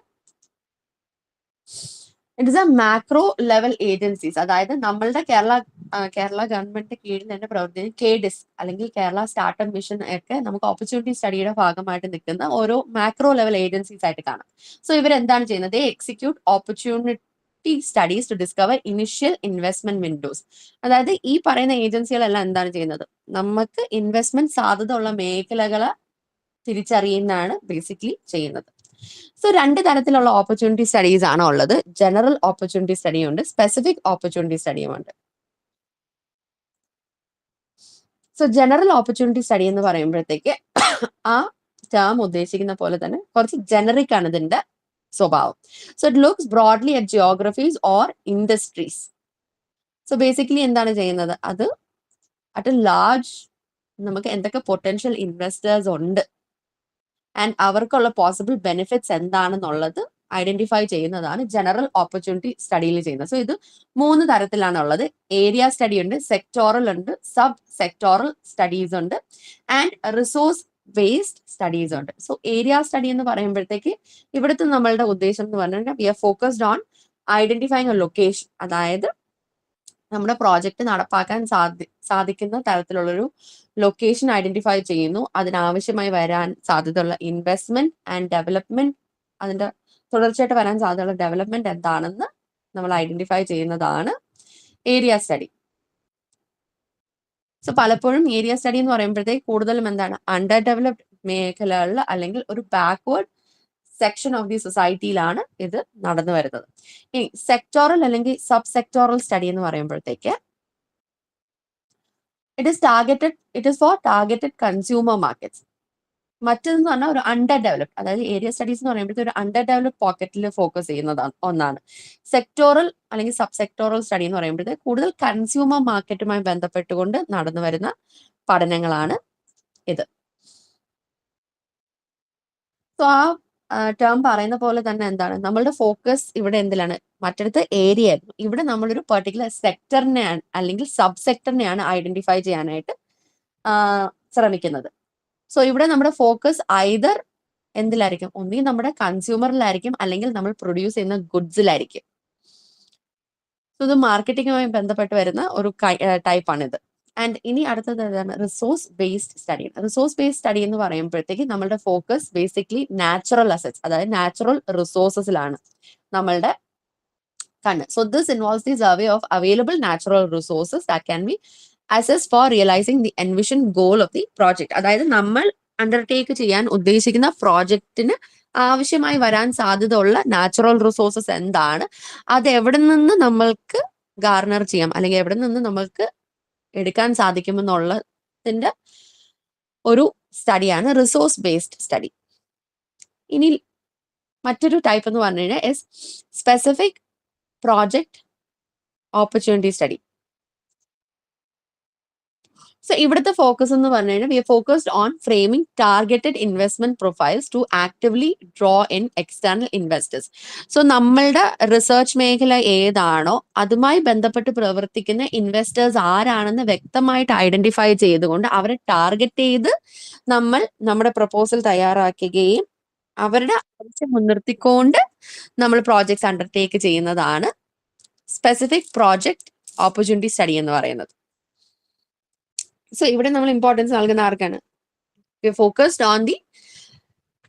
it is A macro level agencies, അതായത് നമ്മളുടെ കേരള ഗവൺമെന്റിന്റെ കീഴിൽ തന്നെ പ്രവർത്തിക്കുന്ന KDIS അല്ലെങ്കിൽ കേരള സ്റ്റാർട്ടപ്പ് മിഷൻ ഒക്കെ നമുക്ക് ഓപ്പർച്യൂണിറ്റി സ്റ്റഡിയുടെ ഭാഗമായിട്ട് നിൽക്കുന്ന ഓരോ മാക്രോ ലെവൽ ഏജൻസീസ് ആയിട്ട് കാണാം. സോ ഇവരെന്താണ് ചെയ്യുന്നത്? Execute opportunity studies to discover initial investment windows. അതായത് ഈ പറയുന്ന ഏജൻസികളെല്ലാം എന്താണ് ചെയ്യുന്നത്? നമുക്ക് ഇൻവെസ്റ്റ്മെന്റ് സാധ്യത ഉള്ള മേഖലകളെ തിരിച്ചറിയുന്നതാണ് ബേസിക്കലി ചെയ്യുന്നത്. സോ 2 തരത്തിലുള്ള ഓപ്പർച്യൂണിറ്റി സ്റ്റഡീസ് ആണ് ഉള്ളത്. ജനറൽ ഓപ്പർച്യൂണിറ്റി സ്റ്റഡിയും ഉണ്ട്, സ്പെസിഫിക് ഓപ്പർച്യൂണിറ്റി സ്റ്റഡിയും ഉണ്ട്. സോ ജനറൽ ഓപ്പർച്യൂണിറ്റി സ്റ്റഡി എന്ന് പറയുമ്പോഴത്തേക്ക് ആ ടേം ഉദ്ദേശിക്കുന്ന പോലെ തന്നെ കുറച്ച് ജനറിക് ആണ് ഇതിന്റെ സ്വഭാവം. So it looks broadly at geographies or industries. So basically എന്താണ് ചെയ്യുന്നത്? അത് അറ്റ് എ ലാർജ് നമുക്ക് എന്തൊക്കെ പൊട്ടൻഷ്യൽ ഇൻവെസ്റ്റേഴ്സ് ഉണ്ട് ആൻഡ് അവർക്കുള്ള പോസിബിൾ ബെനിഫിറ്റ്സ് എന്താണെന്നുള്ളത് ഐഡന്റിഫൈ ചെയ്യുന്നതാണ് ജനറൽ ഓപ്പർച്യൂണിറ്റി സ്റ്റഡിയിൽ ചെയ്യുന്നത്. സോ ഇത് 3 തരത്തിലാണ് ഉള്ളത്. ഏരിയ സ്റ്റഡി ഉണ്ട്, സെക്ടോറൽ ഉണ്ട്, സബ് സെക്ടോറൽ സ്റ്റഡീസ് ഉണ്ട്, ആൻഡ് റിസോഴ്സ് ബേസ്ഡ് സ്റ്റഡീസ് ഉണ്ട്. സോ ഏരിയ സ്റ്റഡി എന്ന് പറയുമ്പോഴത്തേക്ക് ഇവിടുത്തെ നമ്മളുടെ ഉദ്ദേശം എന്ന് പറഞ്ഞാൽ we are focused on identifying A location, അതായത് നമ്മുടെ പ്രോജക്റ്റ് നടപ്പാക്കാൻ സാധിക്കുന്ന തരത്തിലുള്ളൊരു ലൊക്കേഷൻ ഐഡന്റിഫൈ ചെയ്യുന്നു. അതിനാവശ്യമായി വരാൻ സാധ്യതയുള്ള ഇൻവെസ്റ്റ്മെന്റ് ആൻഡ് ഡെവലപ്മെന്റ്, അതിന്റെ തുടർച്ചയായിട്ട് വരാൻ സാധ്യതയുള്ള ഡെവലപ്മെന്റ് എന്താണെന്ന് നമ്മൾ ഐഡന്റിഫൈ ചെയ്യുന്നതാണ് ഏരിയ സ്റ്റഡി. സോ പലപ്പോഴും ഏരിയ സ്റ്റഡി എന്ന് പറയുമ്പോഴത്തേക്ക് കൂടുതലും എന്താണ്, അണ്ടർ ഡെവലപ്ഡ് മേഖലകളിൽ അല്ലെങ്കിൽ ഒരു ബാക്ക്വേർഡ് സെക്ഷൻ ഓഫ് ദി സൊസൈറ്റിയിലാണ് ഇത് നടന്നു വരുന്നത്. ഇനി സെക്ടോറൽ അല്ലെങ്കിൽ സബ് സെക്ടോറൽ സ്റ്റഡി എന്ന് പറയുമ്പോഴത്തേക്ക് it is for targeted consumer markets. മറ്റേതെന്ന് പറഞ്ഞാൽ ഒരു അണ്ടർ ഡെവലപ്ഡ്, അതായത് ഏരിയ സ്റ്റഡീസ് എന്ന് പറയുമ്പോഴത്തേക്ക് ഒരു അണ്ടർ ഡെവലപ്ഡ് പോക്കറ്റിൽ ഫോക്കസ് ചെയ്യുന്നതാണ് ഒന്നാണ്. സെക്ടോറൽ അല്ലെങ്കിൽ സബ് സെക്ടോറൽ സ്റ്റഡി എന്ന് പറയുമ്പോഴത്തേക്ക് കൂടുതൽ കൺസ്യൂമർ മാർക്കറ്റുമായി ബന്ധപ്പെട്ടുകൊണ്ട് നടന്നു വരുന്ന പഠനങ്ങളാണ് ഇത്. സോ ആ ടേം പറയുന്ന പോലെ തന്നെ എന്താണ് നമ്മളുടെ ഫോക്കസ് ഇവിടെ എന്തിലാണ്? മറ്റിടത്ത് ഏരിയ ആയിരുന്നു, ഇവിടെ നമ്മളൊരു പെർട്ടിക്കുലർ സെക്ടറിനെയാണ് അല്ലെങ്കിൽ സബ് സെക്ടറിനെയാണ് ഐഡന്റിഫൈ ചെയ്യാനായിട്ട് ശ്രമിക്കുന്നത്. സോ ഇവിടെ നമ്മുടെ ഫോക്കസ് ഐദർ എന്തിലായിരിക്കും? ഒന്നുകിൽ നമ്മുടെ കൺസ്യൂമറിലായിരിക്കും, അല്ലെങ്കിൽ നമ്മൾ പ്രൊഡ്യൂസ് ചെയ്യുന്ന ഗുഡ്സിലായിരിക്കും. സോ ഇത് മാർക്കറ്റിംഗുമായി ബന്ധപ്പെട്ട് വരുന്ന ഒരു ടൈപ്പാണിത്. ആൻഡ് ഇനി അടുത്തത് ഏതാണ്? Resource based study. Resource based study എന്ന് പറയുമ്പോഴത്തേക്ക് നമ്മളുടെ ഫോക്കസ് ബേസിക്കലി നാച്ചുറൽ അസറ്റ്സ്, അതായത് നാച്ചുറൽ റിസോഴ്സസിലാണ് നമ്മളുടെ കണ്ണ്. So this involves the survey of available natural resources that can be assess for realising the envision goal of the project. അതായത് നമ്മൾ undertake ചെയ്യാൻ ഉദ്ദേശിക്കുന്ന പ്രോജക്റ്റിന് ആവശ്യമായി വരാൻ സാധ്യത ഉള്ള നാച്ചുറൽ റിസോഴ്സസ് എന്താണ്, അത് എവിടെ നിന്ന് നമ്മൾക്ക് ഗാർണർ ചെയ്യാം, അല്ലെങ്കിൽ എവിടെ നിന്ന് നമ്മൾക്ക് എടുക്കാൻ സാധിക്കുമെന്നുള്ളതിന്റെ ഒരു സ്റ്റഡിയാണ് റിസോഴ്സ് ബേസ്ഡ് സ്റ്റഡി. ഇനി മറ്റൊരു ടൈപ്പ് എന്ന് പറഞ്ഞു കഴിഞ്ഞാൽ specific project opportunity study. So ഇവിടുത്തെ ഫോക്കസ് എന്ന് പറഞ്ഞു കഴിഞ്ഞാൽ we are focused on framing targeted investment profiles to actively draw in external investors. So നമ്മളുടെ റിസർച്ച് മേഖല ഏതാണോ അതുമായി ബന്ധപ്പെട്ട് പ്രവർത്തിക്കുന്ന ഇൻവെസ്റ്റേഴ്സ് ആരാണെന്ന് വ്യക്തമായിട്ട് ഐഡന്റിഫൈ ചെയ്തുകൊണ്ട് അവരെ ടാർഗറ്റ് ചെയ്ത് നമ്മൾ നമ്മുടെ പ്രപ്പോസൽ തയ്യാറാക്കുകയും അവരുടെ ആവശ്യം മുൻനിർത്തിക്കൊണ്ട് നമ്മൾ പ്രോജക്ട്സ് അണ്ടർടേക്ക് ചെയ്യുന്നതാണ് സ്പെസിഫിക് പ്രോജക്റ്റ് ഓപ്പർച്യൂണിറ്റി സ്റ്റഡി എന്ന് പറയുന്നത്. സോ ഇവിടെ നമ്മൾ ഇമ്പോർട്ടൻസ് നൽകുന്ന ആർക്കാണ്? We are focused on the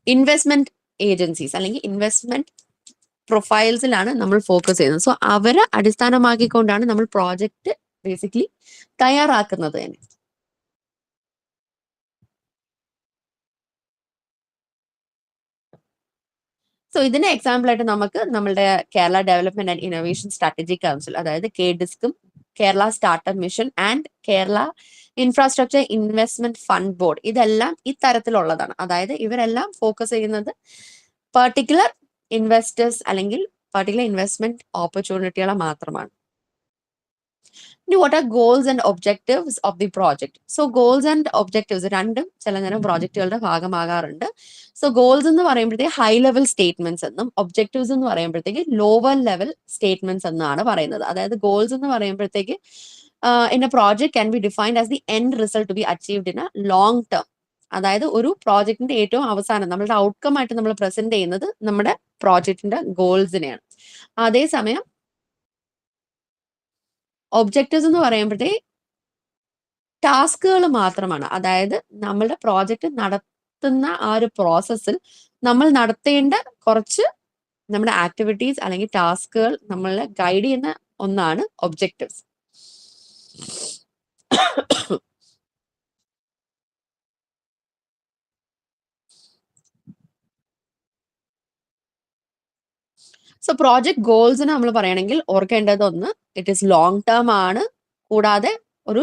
investment agencies അല്ലെങ്കിൽ ഇൻവെസ്റ്റ്മെന്റ് പ്രൊഫൈൽസിലാണ് നമ്മൾ ഫോക്കസ് ചെയ്യുന്നത്. സോ അവരെ അടിസ്ഥാനമാക്കിക്കൊണ്ടാണ് നമ്മൾ പ്രോജക്റ്റ് ബേസിക്കലി തയ്യാറാക്കുന്നത് തന്നെ. സോ ഇതിന്റെ എക്സാമ്പിൾ ആയിട്ട് നമുക്ക് നമ്മളുടെ Kerala development and innovation strategy council, അതായത് KDISCും Kerala startup mission and Kerala infrastructure investment fund board, ഇതെല്ലാം ഇത്തരത്തിലുള്ളതാണ്. അതായത് ഇവരെല്ലാം ഫോക്കസ് ചെയ്യുന്നത് പെർട്ടിക്കുലർ ഇൻവെസ്റ്റേഴ്സ് അല്ലെങ്കിൽ പെർട്ടിക്കുലർ ഇൻവെസ്റ്റ്മെന്റ് ഓപ്പർച്യൂണിറ്റികളെ മാത്രമാണ്. ഇനി what are goals and objectives of the project? So goals and objectives രണ്ടും ചില നേരം പ്രോജക്റ്റുകളുടെ ഭാഗമാകാറുണ്ട്. സോ ഗോൾസ് എന്ന് പറയുമ്പോഴത്തേക്ക് ഹൈ ലെവൽ സ്റ്റേറ്റ്മെന്റ്സ് എന്നും ഒബ്ജക്റ്റീവ്സ് എന്ന് പറയുമ്പോഴത്തേക്ക് ലോവർ ലെവൽ സ്റ്റേറ്റ്മെന്റ്സ് എന്നാണ് പറയുന്നത്. അതായത് ഗോൾസ് എന്ന് പറയുമ്പോഴത്തേക്ക് in a project can be defined as the end result to be achieved in a long term. അതായത് ഒരു പ്രോജക്റ്റിന്റെ ഏറ്റവും അവസാനം നമ്മളുടെ ഔട്ട്കം ആയിട്ട് നമ്മൾ പ്രസന്റ് ചെയ്യുന്നത് നമ്മുടെ പ്രോജക്റ്റിന്റെ ഗോൾസിനെയാണ്. അതേസമയം ഒബ്ജക്റ്റീവ്സ് എന്ന് പറയുമ്പോഴത്തേക്ക് ടാസ്കുകൾ മാത്രമാണ്. അതായത് നമ്മളുടെ പ്രോജക്റ്റ് നടത്തുന്ന ആ ഒരു പ്രോസസ്സിൽ നമ്മൾ നടത്തേണ്ട കുറച്ച് നമ്മുടെ ആക്ടിവിറ്റീസ് അല്ലെങ്കിൽ ടാസ്കുകൾ നമ്മളെ ഗൈഡ് ചെയ്യുന്ന ഒന്നാണ് ഒബ്ജക്റ്റീവ്സ്. സോ പ്രോജക്ട് ഗോൾസിന് നമ്മൾ പറയണമെങ്കിൽ ഓർക്കേണ്ടത് ഒന്ന്, ഇറ്റ് ഈസ് ലോങ് ടേം ആണ്. കൂടാതെ ഒരു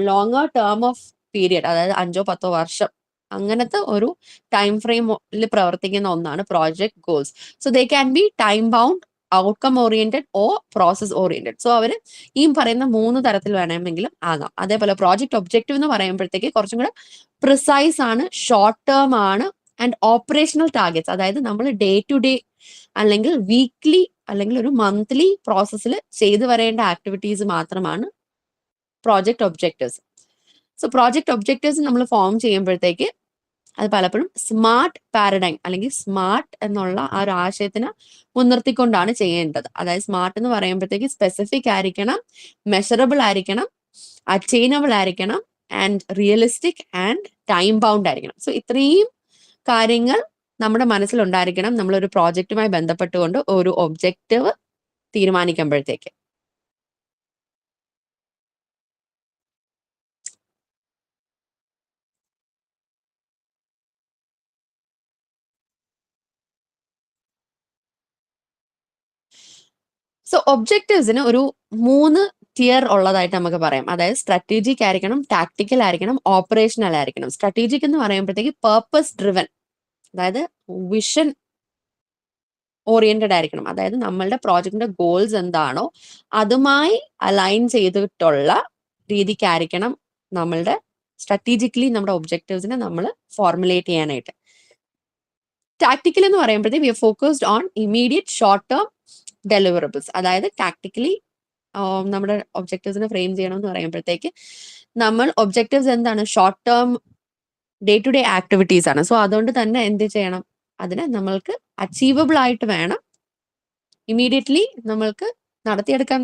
ലോങ്ങർ ടേം ഓഫ് പീരിയഡ്, അതായത് 5-10 വർഷം അങ്ങനത്തെ ഒരു ടൈം ഫ്രെയിമിൽ പ്രവർത്തിക്കുന്ന ഒന്നാണ് project goals. So they can be time bound, outcome oriented or process oriented. So അവർ ഈ പറയുന്ന 3 തരത്തിൽ വേണമെങ്കിലും ആകാം. അതേപോലെ പ്രോജക്ട് ഒബ്ജക്റ്റീവ് എന്ന് പറയുമ്പോഴത്തേക്ക് കുറച്ചും കൂടെ പ്രിസൈസ് ആണ്, ഷോർട്ട് ടേം ആണ് ആൻഡ് ഓപ്പറേഷണൽ ടാർഗറ്റ്സ്. അതായത് നമ്മൾ ഡേ ടു ഡേ അല്ലെങ്കിൽ വീക്ക്ലി അല്ലെങ്കിൽ ഒരു മന്ത്ലി പ്രോസസ്സിൽ ചെയ്തു വരേണ്ട ആക്ടിവിറ്റീസ് മാത്രമാണ് project objectives. So project objectives നമ്മൾ ഫോം ചെയ്യുമ്പോഴത്തേക്ക് അത് പലപ്പോഴും സ്മാർട്ട് പാരഡൈം അല്ലെങ്കിൽ സ്മാർട്ട് എന്നുള്ള ആ ഒരു ആശയത്തിന് മുൻനിർത്തിക്കൊണ്ടാണ് ചെയ്യേണ്ടത്. അതായത് സ്മാർട്ട് എന്ന് പറയുമ്പോഴത്തേക്ക് സ്പെസിഫിക് ആയിരിക്കണം, മെഷറബിൾ ആയിരിക്കണം, അറ്റൈനബിൾ ആയിരിക്കണം and realistic and time bound ആയിരിക്കണം. സോ ഇത്രയും കാര്യങ്ങൾ നമ്മുടെ മനസ്സിലുണ്ടായിരിക്കണം നമ്മളൊരു പ്രോജക്റ്റുമായി ബന്ധപ്പെട്ടുകൊണ്ട് ഒരു ഒബ്ജക്റ്റീവ് തീരുമാനിക്കുമ്പോഴത്തേക്ക്. സോ ഒബ്ജക്റ്റീവ്സിന് ഒരു 3 ടിയർ ഉള്ളതായിട്ട് നമുക്ക് പറയാം. അതായത് സ്ട്രാറ്റജിക് ആയിരിക്കണം, ടാക്ടിക്കൽ ആയിരിക്കണം, ഓപ്പറേഷണൽ ആയിരിക്കണം. സ്ട്രാറ്റജിക് എന്ന് പറയുമ്പോഴത്തേക്ക് പേർപ്പസ് ഡ്രിവൻ, അതായത് വിഷൻ ഓറിയന്റഡ് ആയിരിക്കണം. അതായത് നമ്മളുടെ പ്രോജക്റ്റിന്റെ ഗോൾസ് എന്താണോ അതുമായി അലൈൻ ചെയ്തിട്ടുള്ള രീതിക്കായിരിക്കണം നമ്മളുടെ സ്ട്രാറ്റജിക്കലി നമ്മുടെ ഒബ്ജക്റ്റീവ്സിനെ നമ്മൾ ഫോർമുലേറ്റ് ചെയ്യാനായിട്ട്. ടാക്ടിക്കൽ എന്ന് പറയുമ്പോഴത്തേക്ക് we are focused on immediate short term deliverables. അതായത് ടാക്ടിക്കലി നമ്മുടെ ഒബ്ജക്റ്റീവ്സിനെ ഫ്രെയിം ചെയ്യണം എന്ന് പറയുമ്പോഴത്തേക്ക് നമ്മൾ ഒബ്ജക്റ്റീവ്സ് എന്താണ്, short term day to day activities ആണ്. സോ അതുകൊണ്ട് തന്നെ എന്ത് ചെയ്യണം, അതിനെ നമ്മൾക്ക് അച്ചീവബിൾ ആയിട്ട് വേണം, ഇമ്മീഡിയറ്റ്ലി നമ്മൾക്ക് നടത്തിയെടുക്കാൻ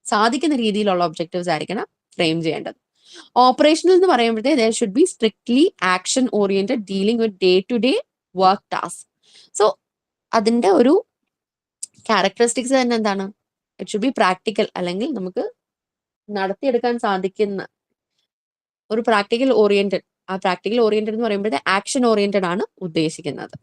സാധിക്കുന്ന രീതിയിലുള്ള ഒബ്ജക്റ്റീവ്സ് ആയിരിക്കണം ഫ്രെയിം ചെയ്യേണ്ടത്. ഓപ്പറേഷണൽ എന്ന് പറയുമ്പോഴത്തേക്ക് there should be strictly action oriented, dealing with day to day work task. So അതിന്റെ ഒരു ക്യാരക്ടറിസ്റ്റിക്സ് തന്നെ എന്താണ്, ഇറ്റ് ഷുഡ് ബി പ്രാക്ടിക്കൽ, അല്ലെങ്കിൽ നമുക്ക് നടത്തിയെടുക്കാൻ സാധിക്കുന്ന ഒരു പ്രാക്ടിക്കൽ ഓറിയന്റഡ്. ആ പ്രാക്ടിക്കൽ ഓറിയന്റഡ് എന്ന് പറയുമ്പോഴത്തെ ആക്ഷൻ ഓറിയന്റഡ് ആണ് ഉദ്ദേശിക്കുന്നത്.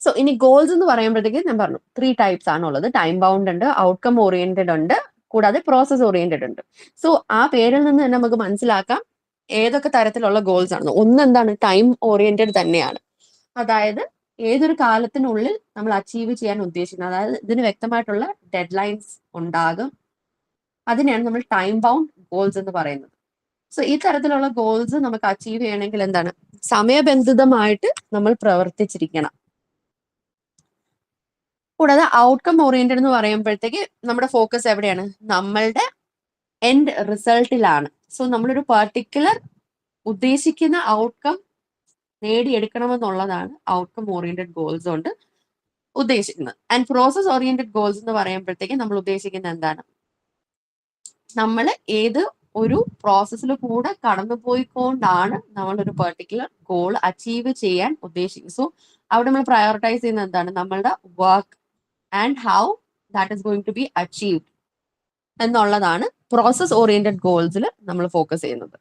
സോ ഇനി ഗോൾസ് എന്ന് പറയുമ്പോഴത്തേക്ക് ഞാൻ പറഞ്ഞു 3 ടൈപ്സ് ആണുള്ളത്. ടൈം ബൗണ്ട് ഉണ്ട്, ഔട്ട്കം ഓറിയന്റഡ് ഉണ്ട്, കൂടാതെ പ്രോസസ് ഓറിയന്റഡ് ഉണ്ട്. സോ ആ പേരിൽ നിന്ന് തന്നെ നമുക്ക് മനസ്സിലാക്കാം ഏതൊക്കെ തരത്തിലുള്ള ഗോൾസ് ആണ്. ഒന്ന് എന്താണ്, ടൈം ഓറിയന്റഡ് തന്നെയാണ്. അതായത് ഏതൊരു കാലത്തിനുള്ളിൽ നമ്മൾ അച്ചീവ് ചെയ്യാൻ ഉദ്ദേശിക്കുന്നത്, അതായത് ഇതിന് വ്യക്തമായിട്ടുള്ള ഡെഡ് ലൈൻസ് ഉണ്ടാകും. അതിനെയാണ് നമ്മൾ ടൈം ബൗണ്ട് ഗോൾസ് എന്ന് പറയുന്നത്. സോ ഈ തരത്തിലുള്ള ഗോൾസ് നമുക്ക് അച്ചീവ് ചെയ്യണമെങ്കിൽ എന്താണ്, സമയബന്ധിതമായിട്ട് നമ്മൾ പ്രവർത്തിച്ചിരിക്കണം. കൂടാതെ ഔട്ട്കം ഓറിയന്റഡ് എന്ന് പറയുമ്പോഴത്തേക്ക് നമ്മുടെ ഫോക്കസ് എവിടെയാണ്, നമ്മളുടെ എൻഡ് റിസൾട്ടിലാണ്. സോ നമ്മളൊരു പെർട്ടിക്കുലർ ഉദ്ദേശിക്കുന്ന ഔട്ട്കം നേടിയെടുക്കണമെന്നുള്ളതാണ് ഔട്ട്കം ഓറിയന്റഡ് ഗോൾസ് കൊണ്ട് ഉദ്ദേശിക്കുന്നത്. ആൻഡ് പ്രോസസ് ഓറിയന്റഡ് ഗോൾസ് എന്ന് പറയുമ്പോഴത്തേക്ക് നമ്മൾ ഉദ്ദേശിക്കുന്നത് എന്താണ്, നമ്മൾ ഏത് ഒരു പ്രോസസ്സിൽ കൂടെ കടന്നുപോയിക്കൊണ്ടാണ് നമ്മൾ ഒരു പെർട്ടിക്കുലർ ഗോൾ അച്ചീവ് ചെയ്യാൻ ഉദ്ദേശിക്കുന്നത്. സോ അവിടെ നമ്മൾ പ്രയോറിറ്റൈസ് ചെയ്യുന്നത് എന്താണ്, നമ്മളുടെ work and how that is going to be achieved എന്നുള്ളതാണ് പ്രോസസ് ഓറിയന്റഡ് ഗോൾസിൽ നമ്മൾ ഫോക്കസ് ചെയ്യുന്നത്.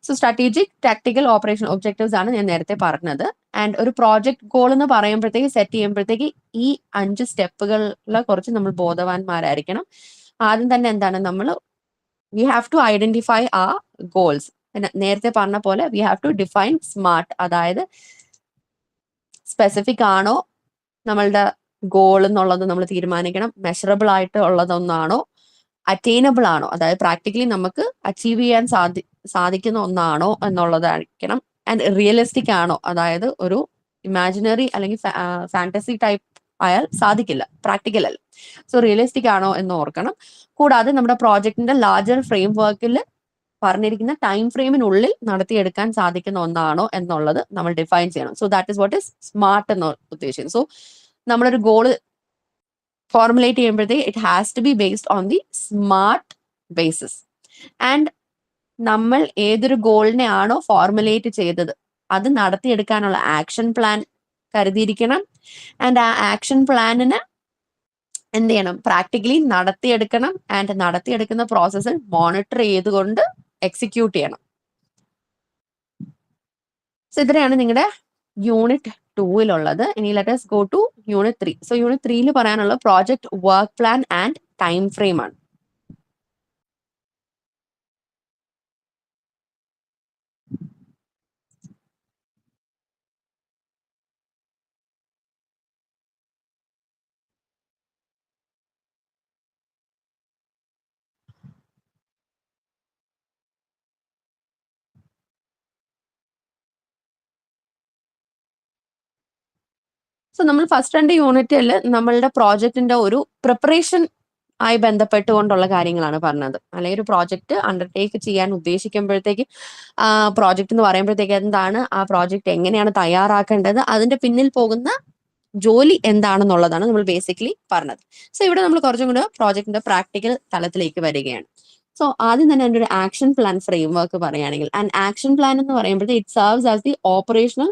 So strategic, tactical, operation objectives ആണ് ഞാൻ നേരത്തെ പറഞ്ഞത്. ആൻഡ് ഒരു പ്രോജക്ട് ഗോൾ എന്ന് പറയുമ്പോഴത്തേക്ക്, സെറ്റ് ചെയ്യുമ്പോഴത്തേക്ക് ഈ 5 സ്റ്റെപ്പുകളിലെ കുറച്ച് നമ്മൾ ബോധവാന്മാരായിരിക്കണം. ആദ്യം തന്നെ എന്താണ്, നമ്മൾ വി ഹാവ് ടു ഐഡന്റിഫൈ ആ ഗോൾസ്. നേരത്തെ പറഞ്ഞ പോലെ we have to define smart, അതായത് സ്പെസിഫിക് ആണോ നമ്മളുടെ ഗോൾ എന്നുള്ളത് നമ്മൾ തീരുമാനിക്കണം. മെഷറബിൾ ആയിട്ട് ഉള്ളതൊന്നാണോ, അറ്റൈനബിൾ ആണോ, അതായത് പ്രാക്ടിക്കലി നമുക്ക് അച്ചീവ് ചെയ്യാൻ സാധിക്കുന്ന ഒന്നാണോ എന്നുള്ളതായിരിക്കണം. ആൻഡ് റിയലിസ്റ്റിക് ആണോ, അതായത് ഒരു ഇമാജിനറി അല്ലെങ്കിൽ ഫാന്റസി ടൈപ്പ് ആയാൽ സാധിക്കില്ല, പ്രാക്ടിക്കൽ അല്ല. സോ റിയലിസ്റ്റിക് ആണോ എന്ന് ഓർക്കണം. കൂടാതെ നമ്മുടെ പ്രോജക്റ്റിന്റെ ലാർജർ ഫ്രെയിം വർക്കിൽ പറഞ്ഞിരിക്കുന്ന ടൈം ഫ്രെയിമിനുള്ളിൽ നടത്തിയെടുക്കാൻ സാധിക്കുന്ന ഒന്നാണോ എന്നുള്ളത് നമ്മൾ ഡിഫൈൻ ചെയ്യണം. So that is what is smart എന്ന് ഉദ്ദേശിക്കുന്നത്. സോ നമ്മളൊരു ഗോള് ഫോർമുലേറ്റ് ചെയ്യുമ്പോഴത്തേക്ക് it has to be based on the smart basis. And നമ്മൾ ഏതൊരു ഗോളിനെ ആണോ ഫോർമുലേറ്റ് ചെയ്തത് അത് നടത്തിയെടുക്കാനുള്ള ആക്ഷൻ പ്ലാൻ കരുതിയിരിക്കണം. ആൻഡ് ആ ആക്ഷൻ പ്ലാനിന് എന്ത് ചെയ്യണം, പ്രാക്ടിക്കലി നടത്തിയെടുക്കണം. ആൻഡ് നടത്തിയെടുക്കുന്ന പ്രോസസ്സിൽ മോണിറ്റർ ചെയ്തുകൊണ്ട് എക്സിക്യൂട്ട് ചെയ്യണം. സോ ഇത്രയാണ് നിങ്ങളുടെ യൂണിറ്റ് 2-ലുള്ളത്. ഇനി let us go to unit 3. So unit 3-ൽ പറയാനുള്ള project work plan and time frame ആണ്. സോ നമ്മൾ ഫസ്റ്റ് 2 യൂണിറ്റിൽ നമ്മളുടെ പ്രോജക്റ്റിന്റെ ഒരു പ്രിപ്പറേഷൻ ആയി ബന്ധപ്പെട്ടുകൊണ്ടുള്ള കാര്യങ്ങളാണ് പറഞ്ഞത്. അല്ലെങ്കിൽ ഒരു പ്രോജക്റ്റ് അണ്ടർടേക്ക് ചെയ്യാൻ ഉദ്ദേശിക്കുമ്പോഴത്തേക്ക് പ്രോജക്റ്റ് എന്ന് പറയുമ്പോഴത്തേക്ക് എന്താണ്, ആ പ്രോജക്റ്റ് എങ്ങനെയാണ് തയ്യാറാക്കേണ്ടത്, അതിന്റെ പിന്നിൽ പോകുന്ന ജോലി എന്താണെന്നുള്ളതാണ് നമ്മൾ ബേസിക്കലി പറഞ്ഞത്. സോ ഇവിടെ നമ്മൾ കുറച്ചും കൂടെ പ്രോജക്റ്റിന്റെ പ്രാക്ടിക്കൽ തലത്തിലേക്ക് വരികയാണ്. സോ ആദ്യം തന്നെ എൻ്റെ ഒരു ആക്ഷൻ പ്ലാൻ ഫ്രെയിം വർക്ക് പറയുകയാണെങ്കിൽ, ആൻഡ് ആക്ഷൻ പ്ലാൻ എന്ന് പറയുമ്പോഴത്തേക്ക് it serves as the operational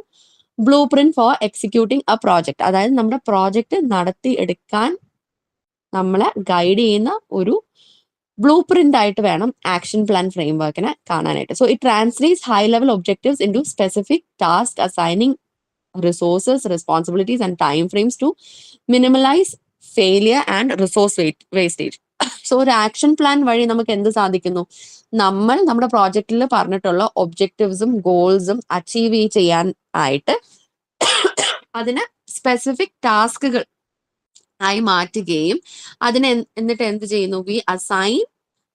blueprint for executing a project. അതായത് നമ്മുടെ പ്രോജക്റ്റ് നടത്തി എടുക്കാൻ നമ്മളെ ഗൈഡ് ചെയ്യുന്ന ഒരു ബ്ലൂ പ്രിന്റ് ആയിട്ട് വേണം ആക്ഷൻ പ്ലാൻ ഫ്രെയിം വർക്കിനെ കാണാനായിട്ട്. So it translates high level objectives into specific task, assigning resources, responsibilities and time frames to minimalise failure and resource wastage. So ഒരു ആക്ഷൻ പ്ലാൻ വഴി നമുക്ക് എന്ത് സാധിക്കുന്നു, നമ്മൾ നമ്മുടെ പ്രോജക്റ്റിൽ പറഞ്ഞിട്ടുള്ള ഒബ്ജക്റ്റീവ്സും ഗോൾസും അച്ചീവ് ചെയ്യാൻ ആയിട്ട് അതിന് സ്പെസിഫിക് ടാസ്കുകൾ ആയി മാറ്റുകയും അതിനെ എന്നിട്ട് എന്ത് ചെയ്യുന്നു, വി അസൈൻ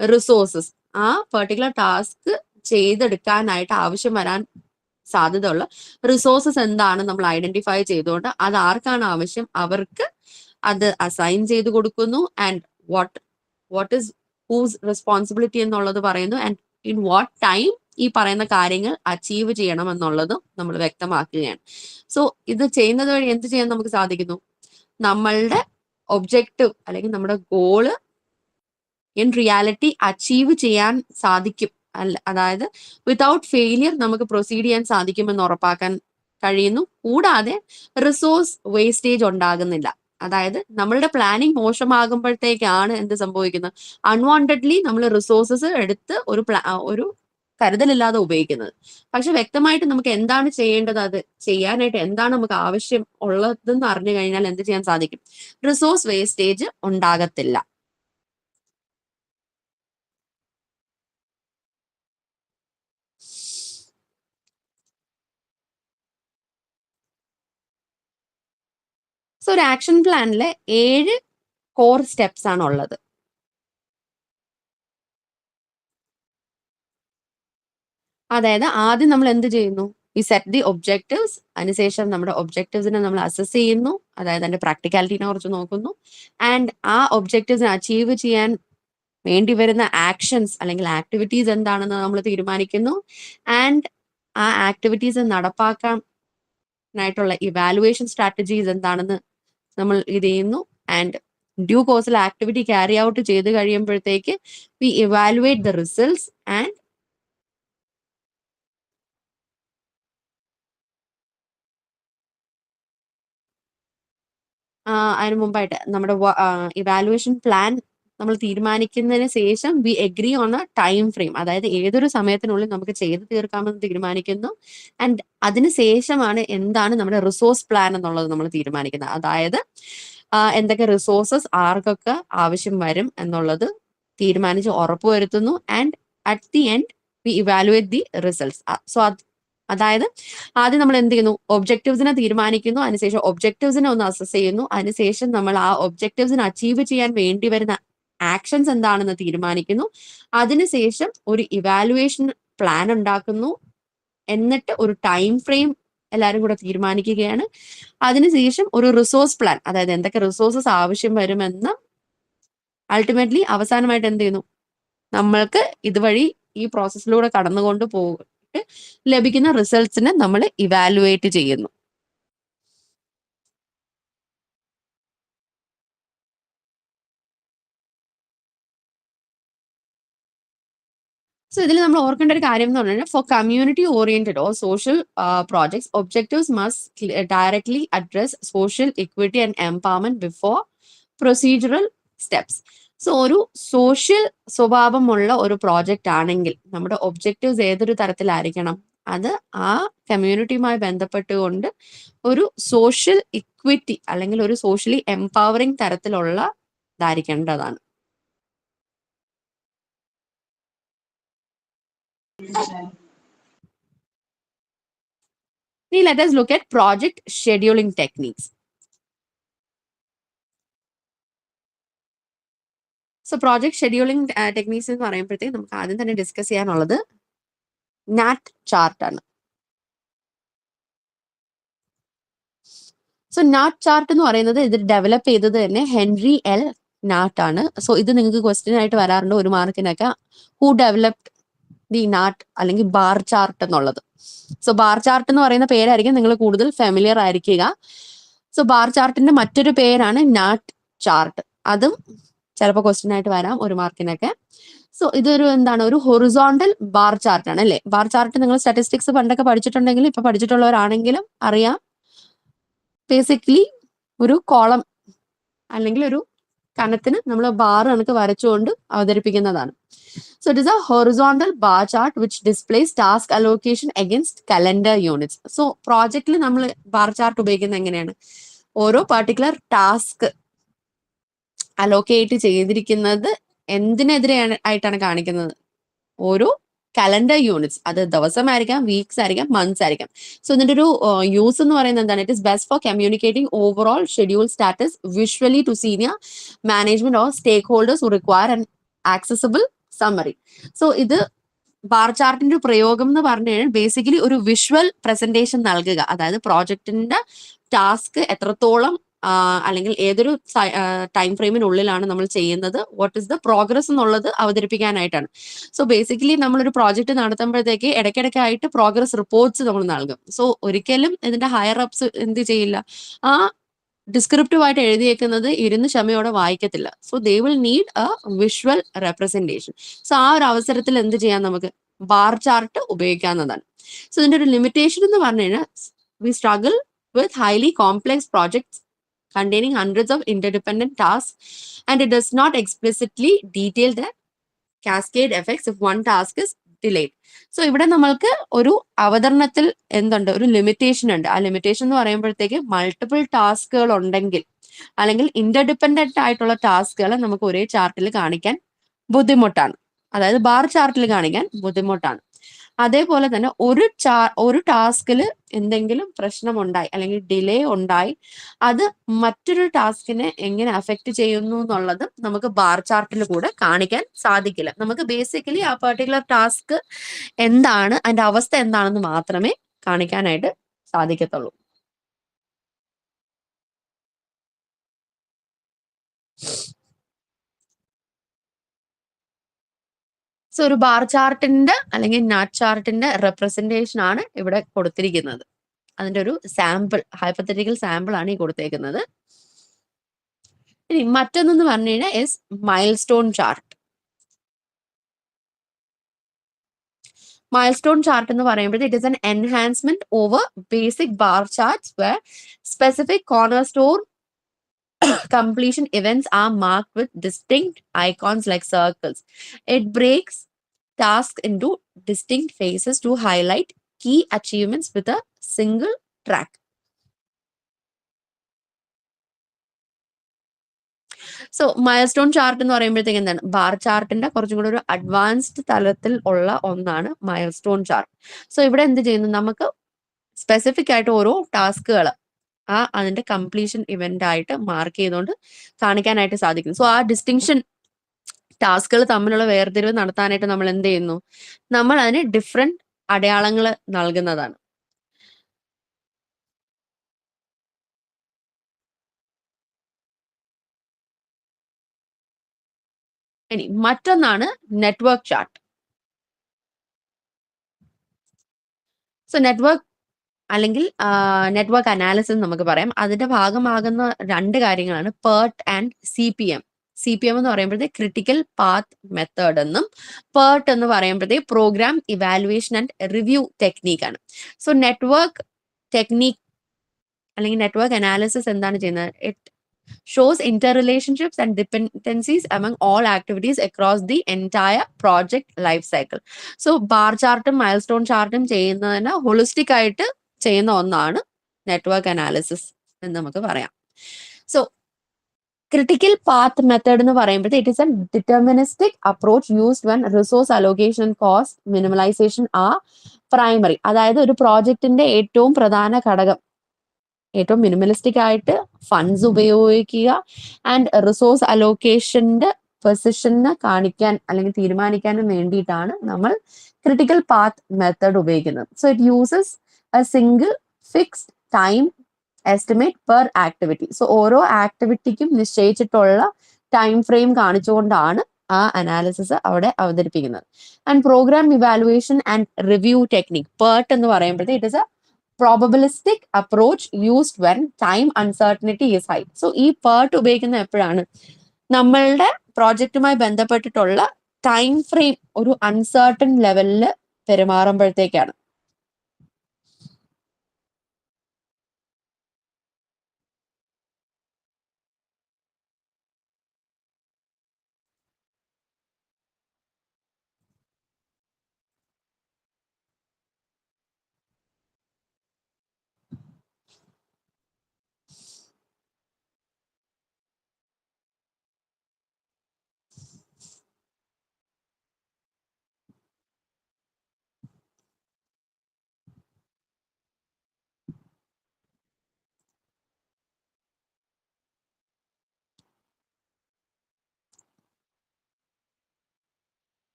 റിസോഴ്സസ്. ആ പെർട്ടിക്കുലർ ടാസ്ക് ചെയ്തെടുക്കാനായിട്ട് ആവശ്യം വരാൻ സാധ്യതയുള്ള റിസോഴ്സസ് എന്താണ് നമ്മൾ ഐഡന്റിഫൈ ചെയ്തുകൊണ്ട് അത് ആർക്കാണ് ആവശ്യം അവർക്ക് അത് അസൈൻ ചെയ്ത് കൊടുക്കുന്നു. And what is whose responsibility എന്നുള്ളത് പറയുന്നു. ആൻഡ് ഇൻ വാട്ട് ടൈം ഈ പറയുന്ന കാര്യങ്ങൾ അച്ചീവ് ചെയ്യണം എന്നുള്ളതും നമ്മൾ വ്യക്തമാക്കുകയാണ്. സോ ഇത് ചെയ്യുന്നത് വഴി എന്ത് ചെയ്യാൻ നമുക്ക് സാധിക്കുന്നു, നമ്മളുടെ ഒബ്ജക്റ്റീവ് അല്ലെങ്കിൽ നമ്മുടെ ഗോള് ഇൻ റിയാലിറ്റി അച്ചീവ് ചെയ്യാൻ സാധിക്കും. അതായത് വിതൗട്ട് ഫെയിലിയർ നമുക്ക് പ്രൊസീഡ് ചെയ്യാൻ സാധിക്കുമെന്ന് ഉറപ്പാക്കാൻ കഴിയുന്നു. കൂടാതെ റിസോഴ്സ് വേസ്റ്റേജ് ഉണ്ടാകുന്നില്ല. അതായത് നമ്മളുടെ പ്ലാനിങ് മോശമാകുമ്പോഴത്തേക്കാണ് എന്ത് സംഭവിക്കുന്നത്, അൺവാണ്ടഡ്ലി നമ്മൾ റിസോഴ്സസ് എടുത്ത് ഒരു കരുതലില്ലാതെ ഉപയോഗിക്കുന്നത്. പക്ഷെ വ്യക്തമായിട്ട് നമുക്ക് എന്താണ് ചെയ്യേണ്ടത്, അത് ചെയ്യാനായിട്ട് എന്താണ് നമുക്ക് ആവശ്യം ഉള്ളതെന്ന് അറിഞ്ഞു കഴിഞ്ഞാൽ എന്ത് ചെയ്യാൻ സാധിക്കും? റിസോഴ്സ് വേസ്റ്റേജ് ഉണ്ടാകത്തില്ല. സോ ഒരു ആക്ഷൻ പ്ലാനിലെ 7 കോർ സ്റ്റെപ്സ് ആണ് ഉള്ളത്. അതായത് ആദ്യം നമ്മൾ എന്ത് ചെയ്യുന്നു? We set the objectives. അതിനുശേഷം നമ്മുടെ ഒബ്ജക്റ്റീവ്സിനെ നമ്മൾ അസസ് ചെയ്യുന്നു, അതായത് അതിന്റെ പ്രാക്ടിക്കാലിറ്റിനെ കുറിച്ച് നോക്കുന്നു. ആൻഡ് ആ ഒബ്ജക്റ്റീവ്സിനെ അച്ചീവ് ചെയ്യാൻ വേണ്ടി വരുന്ന ആക്ഷൻസ് അല്ലെങ്കിൽ ആക്ടിവിറ്റീസ് എന്താണെന്ന് നമ്മൾ തീരുമാനിക്കുന്നു. ആൻഡ് ആ ആക്ടിവിറ്റീസ് നടപ്പാക്കാനായിട്ടുള്ള ഇവാലുവേഷൻ സ്ട്രാറ്റജീസ് എന്താണെന്ന് നമ്മൾ ഇത് ചെയ്യുന്നു. ആൻഡ് ഡ്യൂ കോഴ്സിൽ ആക്ടിവിറ്റി ക്യാരി ഔട്ട് ചെയ്ത് കഴിയുമ്പോഴത്തേക്ക് we evaluate the results. And അതിന് മുമ്പായിട്ട് നമ്മുടെ ഇവാലുവേഷൻ പ്ലാൻ നമ്മൾ തീരുമാനിക്കുന്നതിന് ശേഷം we agree on a time frame, അതായത് ഏതൊരു സമയത്തിനുള്ളിൽ നമുക്ക് ചെയ്ത് തീർക്കാമെന്ന് തീരുമാനിക്കുന്നു. ആൻഡ് അതിന് ശേഷമാണ് എന്താണ് നമ്മുടെ റിസോഴ്സ് പ്ലാൻ എന്നുള്ളത് നമ്മൾ തീരുമാനിക്കുന്നത്. അതായത് എന്തൊക്കെ റിസോഴ്സസ് ആർക്കൊക്കെ ആവശ്യം വരും എന്നുള്ളത് തീരുമാനിച്ച് ഉറപ്പുവരുത്തുന്നു. And at the end V evaluate the results. So അതായത് ആദ്യം നമ്മൾ എന്ത് ചെയ്യുന്നു? ഒബ്ജക്റ്റീവ്സിനെ തീരുമാനിക്കുന്നു, അതിനുശേഷം ഒബ്ജക്റ്റീവ്സിനെ ഒന്ന് അസസ് ചെയ്യുന്നു, അതിനുശേഷം നമ്മൾ ആ ഒബ്ജക്റ്റീവ്സിനെ അച്ചീവ് ചെയ്യാൻ വേണ്ടി വരുന്ന ആക്ഷൻസ് എന്താണെന്ന് തീരുമാനിക്കുന്നു, അതിനുശേഷം ഒരു ഇവാലുവേഷൻ പ്ലാൻ ഉണ്ടാക്കുന്നു, എന്നിട്ട് ഒരു ടൈം ഫ്രെയിം എല്ലാവരും കൂടെ തീരുമാനിക്കുകയാണ്. അതിനുശേഷം ഒരു റിസോഴ്സ് പ്ലാൻ, അതായത് എന്തൊക്കെ റിസോഴ്സസ് ആവശ്യം വരുമെന്ന് അൾട്ടിമേറ്റ്ലി അവസാനമായിട്ട് എന്ത് ചെയ്യുന്നു? നമ്മൾക്ക് ഇതുവഴി ഈ പ്രോസസ്സിലൂടെ കടന്നുകൊണ്ട് പോയിട്ട് ലഭിക്കുന്ന റിസൾട്ട്സിനെ നമ്മൾ ഇവാലുവേറ്റ് ചെയ്യുന്നു. സോ ഇതിൽ നമ്മൾ ഓർക്കേണ്ട ഒരു കാര്യം എന്ന് പറഞ്ഞാൽ, for community oriented or social projects, objectives must directly address social equity and empowerment before procedural steps. So ഒരു സോഷ്യൽ സ്വഭാവമുള്ള ഒരു പ്രോജക്റ്റ് ആണെങ്കിൽ നമ്മുടെ ഒബ്ജക്റ്റീവ്സ് ഏതൊരു തരത്തിലായിരിക്കണം? അത് ആ കമ്മ്യൂണിറ്റിയുമായി ബന്ധപ്പെട്ടുകൊണ്ട് ഒരു സോഷ്യൽ ഇക്വിറ്റി അല്ലെങ്കിൽ ഒരു സോഷ്യലി എംപവറിംഗ് തരത്തിലുള്ള ഇതായിരിക്കേണ്ടതാണ്. Let us look at project scheduling techniques. So project scheduling techniques എന്ന് പറയുമ്പോഴത്തേക്ക് നമുക്ക് ആദ്യം തന്നെ ഡിസ്കസ് ചെയ്യാനുള്ളത് നാറ്റ് ചാർട്ട് ആണ്. സോ നാറ്റ് ചാർട്ട് എന്ന് പറയുന്നത് ഇത് ഡെവലപ്പ് ചെയ്തത് തന്നെ ഹെൻറി എൽ നാട്ട് ആണ്. സോ ഇത് നിങ്ങൾക്ക് ക്വസ്റ്റ്യൻ ആയിട്ട് വരാറുണ്ട് ഒരു മാർക്കിനൊക്കെ. ഹു ഡെവലപ്ഡ് ദി നാട്ട് അല്ലെങ്കിൽ ബാർ ചാർട്ട് എന്നുള്ളത്. സോ ബാർ ചാർട്ട് എന്ന് പറയുന്ന പേരായിരിക്കും നിങ്ങൾ കൂടുതൽ ഫെമിലിയർ ആയിരിക്കുക. സോ ബാർ ചാർട്ടിന്റെ മറ്റൊരു പേരാണ് നാറ്റ് ചാർട്ട്. അതും ചിലപ്പോൾ ക്വസ്റ്റ്യൻ ആയിട്ട് വരാം ഒരു മാർക്കിനൊക്കെ. സോ ഇതൊരു എന്താണ്? ഒരു ഹൊറിസോണ്ടൽ ബാർ ചാർട്ട് ആണ് അല്ലേ? ബാർ ചാർട്ട് നിങ്ങൾ സ്റ്റാറ്റിസ്റ്റിക്സ് പണ്ടൊക്കെ പഠിച്ചിട്ടുണ്ടെങ്കിലും ഇപ്പൊ പഠിച്ചിട്ടുള്ളവരാണെങ്കിലും അറിയാം. ബേസിക്കലി ഒരു കോളം അല്ലെങ്കിൽ ഒരു കനത്തിന് നമ്മൾ ബാർ കണക്ക് വരച്ചുകൊണ്ട് അവതരിപ്പിക്കുന്നതാണ്. So it is a horizontal bar chart which displays task allocation against calendar units. So പ്രോജക്റ്റിൽ നമ്മൾ ബാർ ചാർട്ട് ഉപയോഗിക്കുന്നത് എങ്ങനെയാണ്? ഓരോ പർട്ടിക്കുലർ ടാസ്ക് അലോക്കേറ്റ് ചെയ്തിരിക്കുന്നത് എന്തിനെതിരെ ആയിട്ടാണ് കാണിക്കുന്നത്? ഓരോ കലണ്ടർ യൂണിറ്റ്സ്, അത് ദിവസമായിരിക്കാം, വീക്സ് ആയിരിക്കാം, മന്ത്സ് ആയിരിക്കാം. സോ ഇതിന്റെ ഒരു യൂസ് എന്ന് പറയുന്നത് എന്താണ്? It is best for communicating overall schedule status visually to senior management or stakeholders who require an accessible summary. So ഇത് ബാർ ചാർട്ടിന്റെ പ്രയോഗം എന്ന് പറഞ്ഞു കഴിഞ്ഞാൽ ബേസിക്കലി ഒരു വിഷ്വൽ പ്രസന്റേഷൻ നൽകുക, അതായത് പ്രോജക്റ്റിന്റെ ടാസ്ക് എത്രത്തോളം അല്ലെങ്കിൽ ഏതൊരു ടൈം ഫ്രെയിമിനുള്ളിലാണ് നമ്മൾ ചെയ്യുന്നത്, വാട്ട് ഇസ് ദ പ്രോഗ്രസ് എന്നുള്ളത് അവതരിപ്പിക്കാനായിട്ടാണ്. സോ ബേസിക്കലി നമ്മളൊരു പ്രോജക്റ്റ് നടത്തുമ്പോഴത്തേക്ക് ഇടയ്ക്കിടയ്ക്കായിട്ട് പ്രോഗ്രസ് റിപ്പോർട്ട്സ് നമ്മൾ നൽകും. സോ ഒരിക്കലും ഇതിന്റെ ഹയർ അപ്സ് എന്ത് ചെയ്യില്ല, ആ ഡിസ്ക്രിപ്റ്റീവ് ആയിട്ട് എഴുതിയേക്കുന്നത് ഇരുന്ന് ക്ഷമയോടെ വായിക്കത്തില്ല. So they will need a visual representation. So ആ ഒരു അവസരത്തിൽ എന്ത് ചെയ്യാം? നമുക്ക് ബാർ ചാർട്ട് ഉപയോഗിക്കാവുന്നതാണ്. സോ ഇതിന്റെ ഒരു ലിമിറ്റേഷൻ എന്ന് പറഞ്ഞു കഴിഞ്ഞാൽ, we struggle with highly complex projects containing hundreds of interdependent tasks, and it does not explicitly detail the cascade effects if one task is delayed. So ഇവിടെ നമ്മൾക്ക് ഒരു അവതരണത്തിൽ എന്തുണ്ട്, ഒരു ലിമിറ്റേഷൻ ഉണ്ട്. ആ ലിമിറ്റേഷൻ എന്ന് പറയുമ്പോഴത്തേക്ക് മൾട്ടിപ്പിൾ ടാസ്കുകൾ ഉണ്ടെങ്കിൽ അല്ലെങ്കിൽ ഇന്റർഡിപെൻഡന്റ് ആയിട്ടുള്ള ടാസ്കുകൾ നമുക്ക് ഒരേ ചാർട്ടിൽ കാണിക്കാൻ ബുദ്ധിമുട്ടാണ്. അതായത് ബാർ ചാർട്ടിൽ കാണിക്കാൻ ബുദ്ധിമുട്ടാണ്. അതേപോലെ തന്നെ ഒരു ടാസ്കിൽ എന്തെങ്കിലും പ്രശ്നമുണ്ടായി അല്ലെങ്കിൽ ഡിലേ ഉണ്ടായി അത് മറ്റൊരു ടാസ്കിനെ എങ്ങനെ അഫക്റ്റ് ചെയ്യുന്നു എന്നുള്ളത് നമുക്ക് ബാർ ചാർട്ടിൽ കൂടെ കാണിക്കാൻ സാധിക്കില്ല. നമുക്ക് ബേസിക്കലി ആ പെർട്ടിക്കുലർ ടാസ്ക് എന്താണ്, അതിന്റെ അവസ്ഥ എന്താണെന്ന് മാത്രമേ കാണിക്കാനായിട്ട് സാധിക്കത്തുള്ളൂ. സോ ഒരു ബാർ ചാർട്ടിന്റെ അല്ലെങ്കിൽ നാറ്റ് ചാർട്ടിന്റെ റെപ്രസെന്റേഷൻ ആണ് ഇവിടെ കൊടുത്തിരിക്കുന്നത്. അതിന്റെ ഒരു സാമ്പിൾ, ഹൈപ്പത്തറ്റിക്കൽ സാമ്പിൾ ആണ് ഈ കൊടുത്തേക്കുന്നത്. ഇനി മറ്റൊന്നെന്ന് പറഞ്ഞു കഴിഞ്ഞാൽ is milestone chart. Milestone chart എന്ന് പറയുമ്പോൾ it is an enhancement over basic bar charts where specific cornerstone completion events are marked with distinct icons like circles. It breaks tasks into distinct phases to highlight key achievements with a single track. So mile stone chart എന്ന് പറയുമ്പോഴത്തേക്ക് എന്താണ്, bar ചാർട്ടിന്റെ കുറച്ചും കൂടി ഒരു advanced തലത്തിൽ ഉള്ള ഒന്നാണ് മൈൽ സ്റ്റോൺ ചാർട്ട്. സോ ഇവിടെ എന്ത് ചെയ്യുന്നു, നമുക്ക് സ്പെസിഫിക് ആയിട്ട് ഓരോ ടാസ്കുകൾ അതിന്റെ കംപ്ലീഷൻ ഇവന്റ് ആയിട്ട് മാർക്ക് ചെയ്തുകൊണ്ട് കാണിക്കാനായിട്ട് സാധിക്കും. സോ ആ ഡിസ്റ്റിങ്ഷൻ ടാസ്കുകൾ തമ്മിലുള്ള വേർതിരിവ് നടത്താനായിട്ട് നമ്മൾ എന്ത് ചെയ്യുന്നു, നമ്മൾ അതിന് ഡിഫറെന്റ് അടയാളങ്ങൾ നൽകുന്നതാണ്. ഇനി മറ്റൊന്നാണ് നെറ്റ്വർക്ക് ചാർട്ട്. സോ നെറ്റ്വർക്ക് അല്ലെങ്കിൽ നെറ്റ്വർക്ക് അനാലിസിസ് നമുക്ക് പറയാം. അതിന്റെ ഭാഗമാകുന്ന രണ്ട് കാര്യങ്ങളാണ് PERT ആൻഡ് CPM. CPM എന്ന് പറയുമ്പോഴത്തേക്ക് ക്രിട്ടിക്കൽ പാത്ത് മെത്തേഡ് എന്നും PERT എന്ന് പറയുമ്പോഴത്തേക്ക് programme evaluation and review technique ആണ്. സോ നെറ്റ്വർക്ക് ടെക്നീക്ക് അല്ലെങ്കിൽ നെറ്റ്വർക്ക് അനാലിസിസ് എന്താണ് ചെയ്യുന്നത്, it shows interrelationships and dependencies among all activities across the entire project life cycle. So bar ചാർട്ടും മൈൽ സ്റ്റോൺ ചാർട്ടും ചെയ്യുന്നതിന് ഹോളിസ്റ്റിക് ആയിട്ട് ചെയ്യുന്ന ഒന്നാണ് നെറ്റ്വർക്ക് അനാലിസിസ് എന്ന് നമുക്ക് പറയാം. സോ ക്രിട്ടിക്കൽ പാത്ത് മെത്തേഡ് എന്ന് പറയുമ്പോൾ it is a deterministic approach used when resource allocation cost minimalization are primary. അതായത് ഒരു പ്രോജക്റ്റിന്റെ ഏറ്റവും പ്രധാന ഘടകം ഏറ്റവും മിനിമലിസ്റ്റിക് ആയിട്ട് ഫണ്ട്സ് ഉപയോഗിക്കുക ആൻഡ് റിസോഴ്സ് അലോക്കേഷന്റെ പൊസിഷനെ കാണിക്കാൻ അല്ലെങ്കിൽ തീരുമാനിക്കാനും വേണ്ടിയിട്ടാണ് നമ്മൾ ക്രിട്ടിക്കൽ പാത്ത് മെത്തേഡ് ഉപയോഗിക്കുന്നത്. So it uses A single fixed time estimate per activity. So ഓരോ ആക്ടിവിറ്റിക്കും നിശ്ചയിച്ചിട്ടുള്ള ടൈം ഫ്രെയിം കാണിച്ചുകൊണ്ടാണ് ആ അനാലിസിസ് അവിടെ അവതരിപ്പിക്കുന്നത്. And programme evaluation and review technique, PERT എന്ന് പറയുമ്പോഴത്തേക്ക് it is A probabilistic approach used when time uncertainty is high. So ഈ PERT ഉപയോഗിക്കുന്ന എപ്പോഴാണ്, നമ്മളുടെ പ്രോജക്റ്റുമായി ബന്ധപ്പെട്ടിട്ടുള്ള ടൈം ഫ്രെയിം ഒരു അൺസർട്ടൺ ലെവലിൽ പെരുമാറുമ്പോഴത്തേക്കാണ്.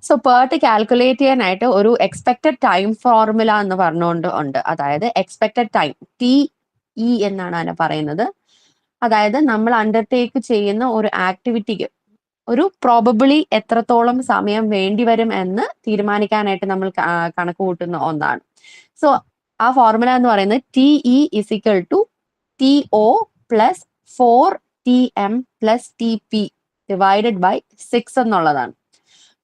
സോ PERT കാൽക്കുലേറ്റ് ചെയ്യാനായിട്ട് ഒരു എക്സ്പെക്റ്റഡ് ടൈം ഫോർമുല എന്ന് പറഞ്ഞുകൊണ്ട് ഉണ്ട്. അതായത് എക്സ്പെക്റ്റഡ് ടൈം TE എന്നാണ് അതിനെ പറയുന്നത്. അതായത് നമ്മൾ അണ്ടർടേക്ക് ചെയ്യുന്ന ഒരു ആക്ടിവിറ്റിക്ക് ഒരു പ്രോബബിളി എത്രത്തോളം സമയം വേണ്ടിവരും എന്ന് തീരുമാനിക്കാനായിട്ട് നമ്മൾ കണക്ക് കൂട്ടുന്ന ഒന്നാണ്. സോ ആ ഫോർമുല എന്ന് പറയുന്നത് TE is equal to TO plus 4TM plus TP divided by 6 എന്നുള്ളതാണ്.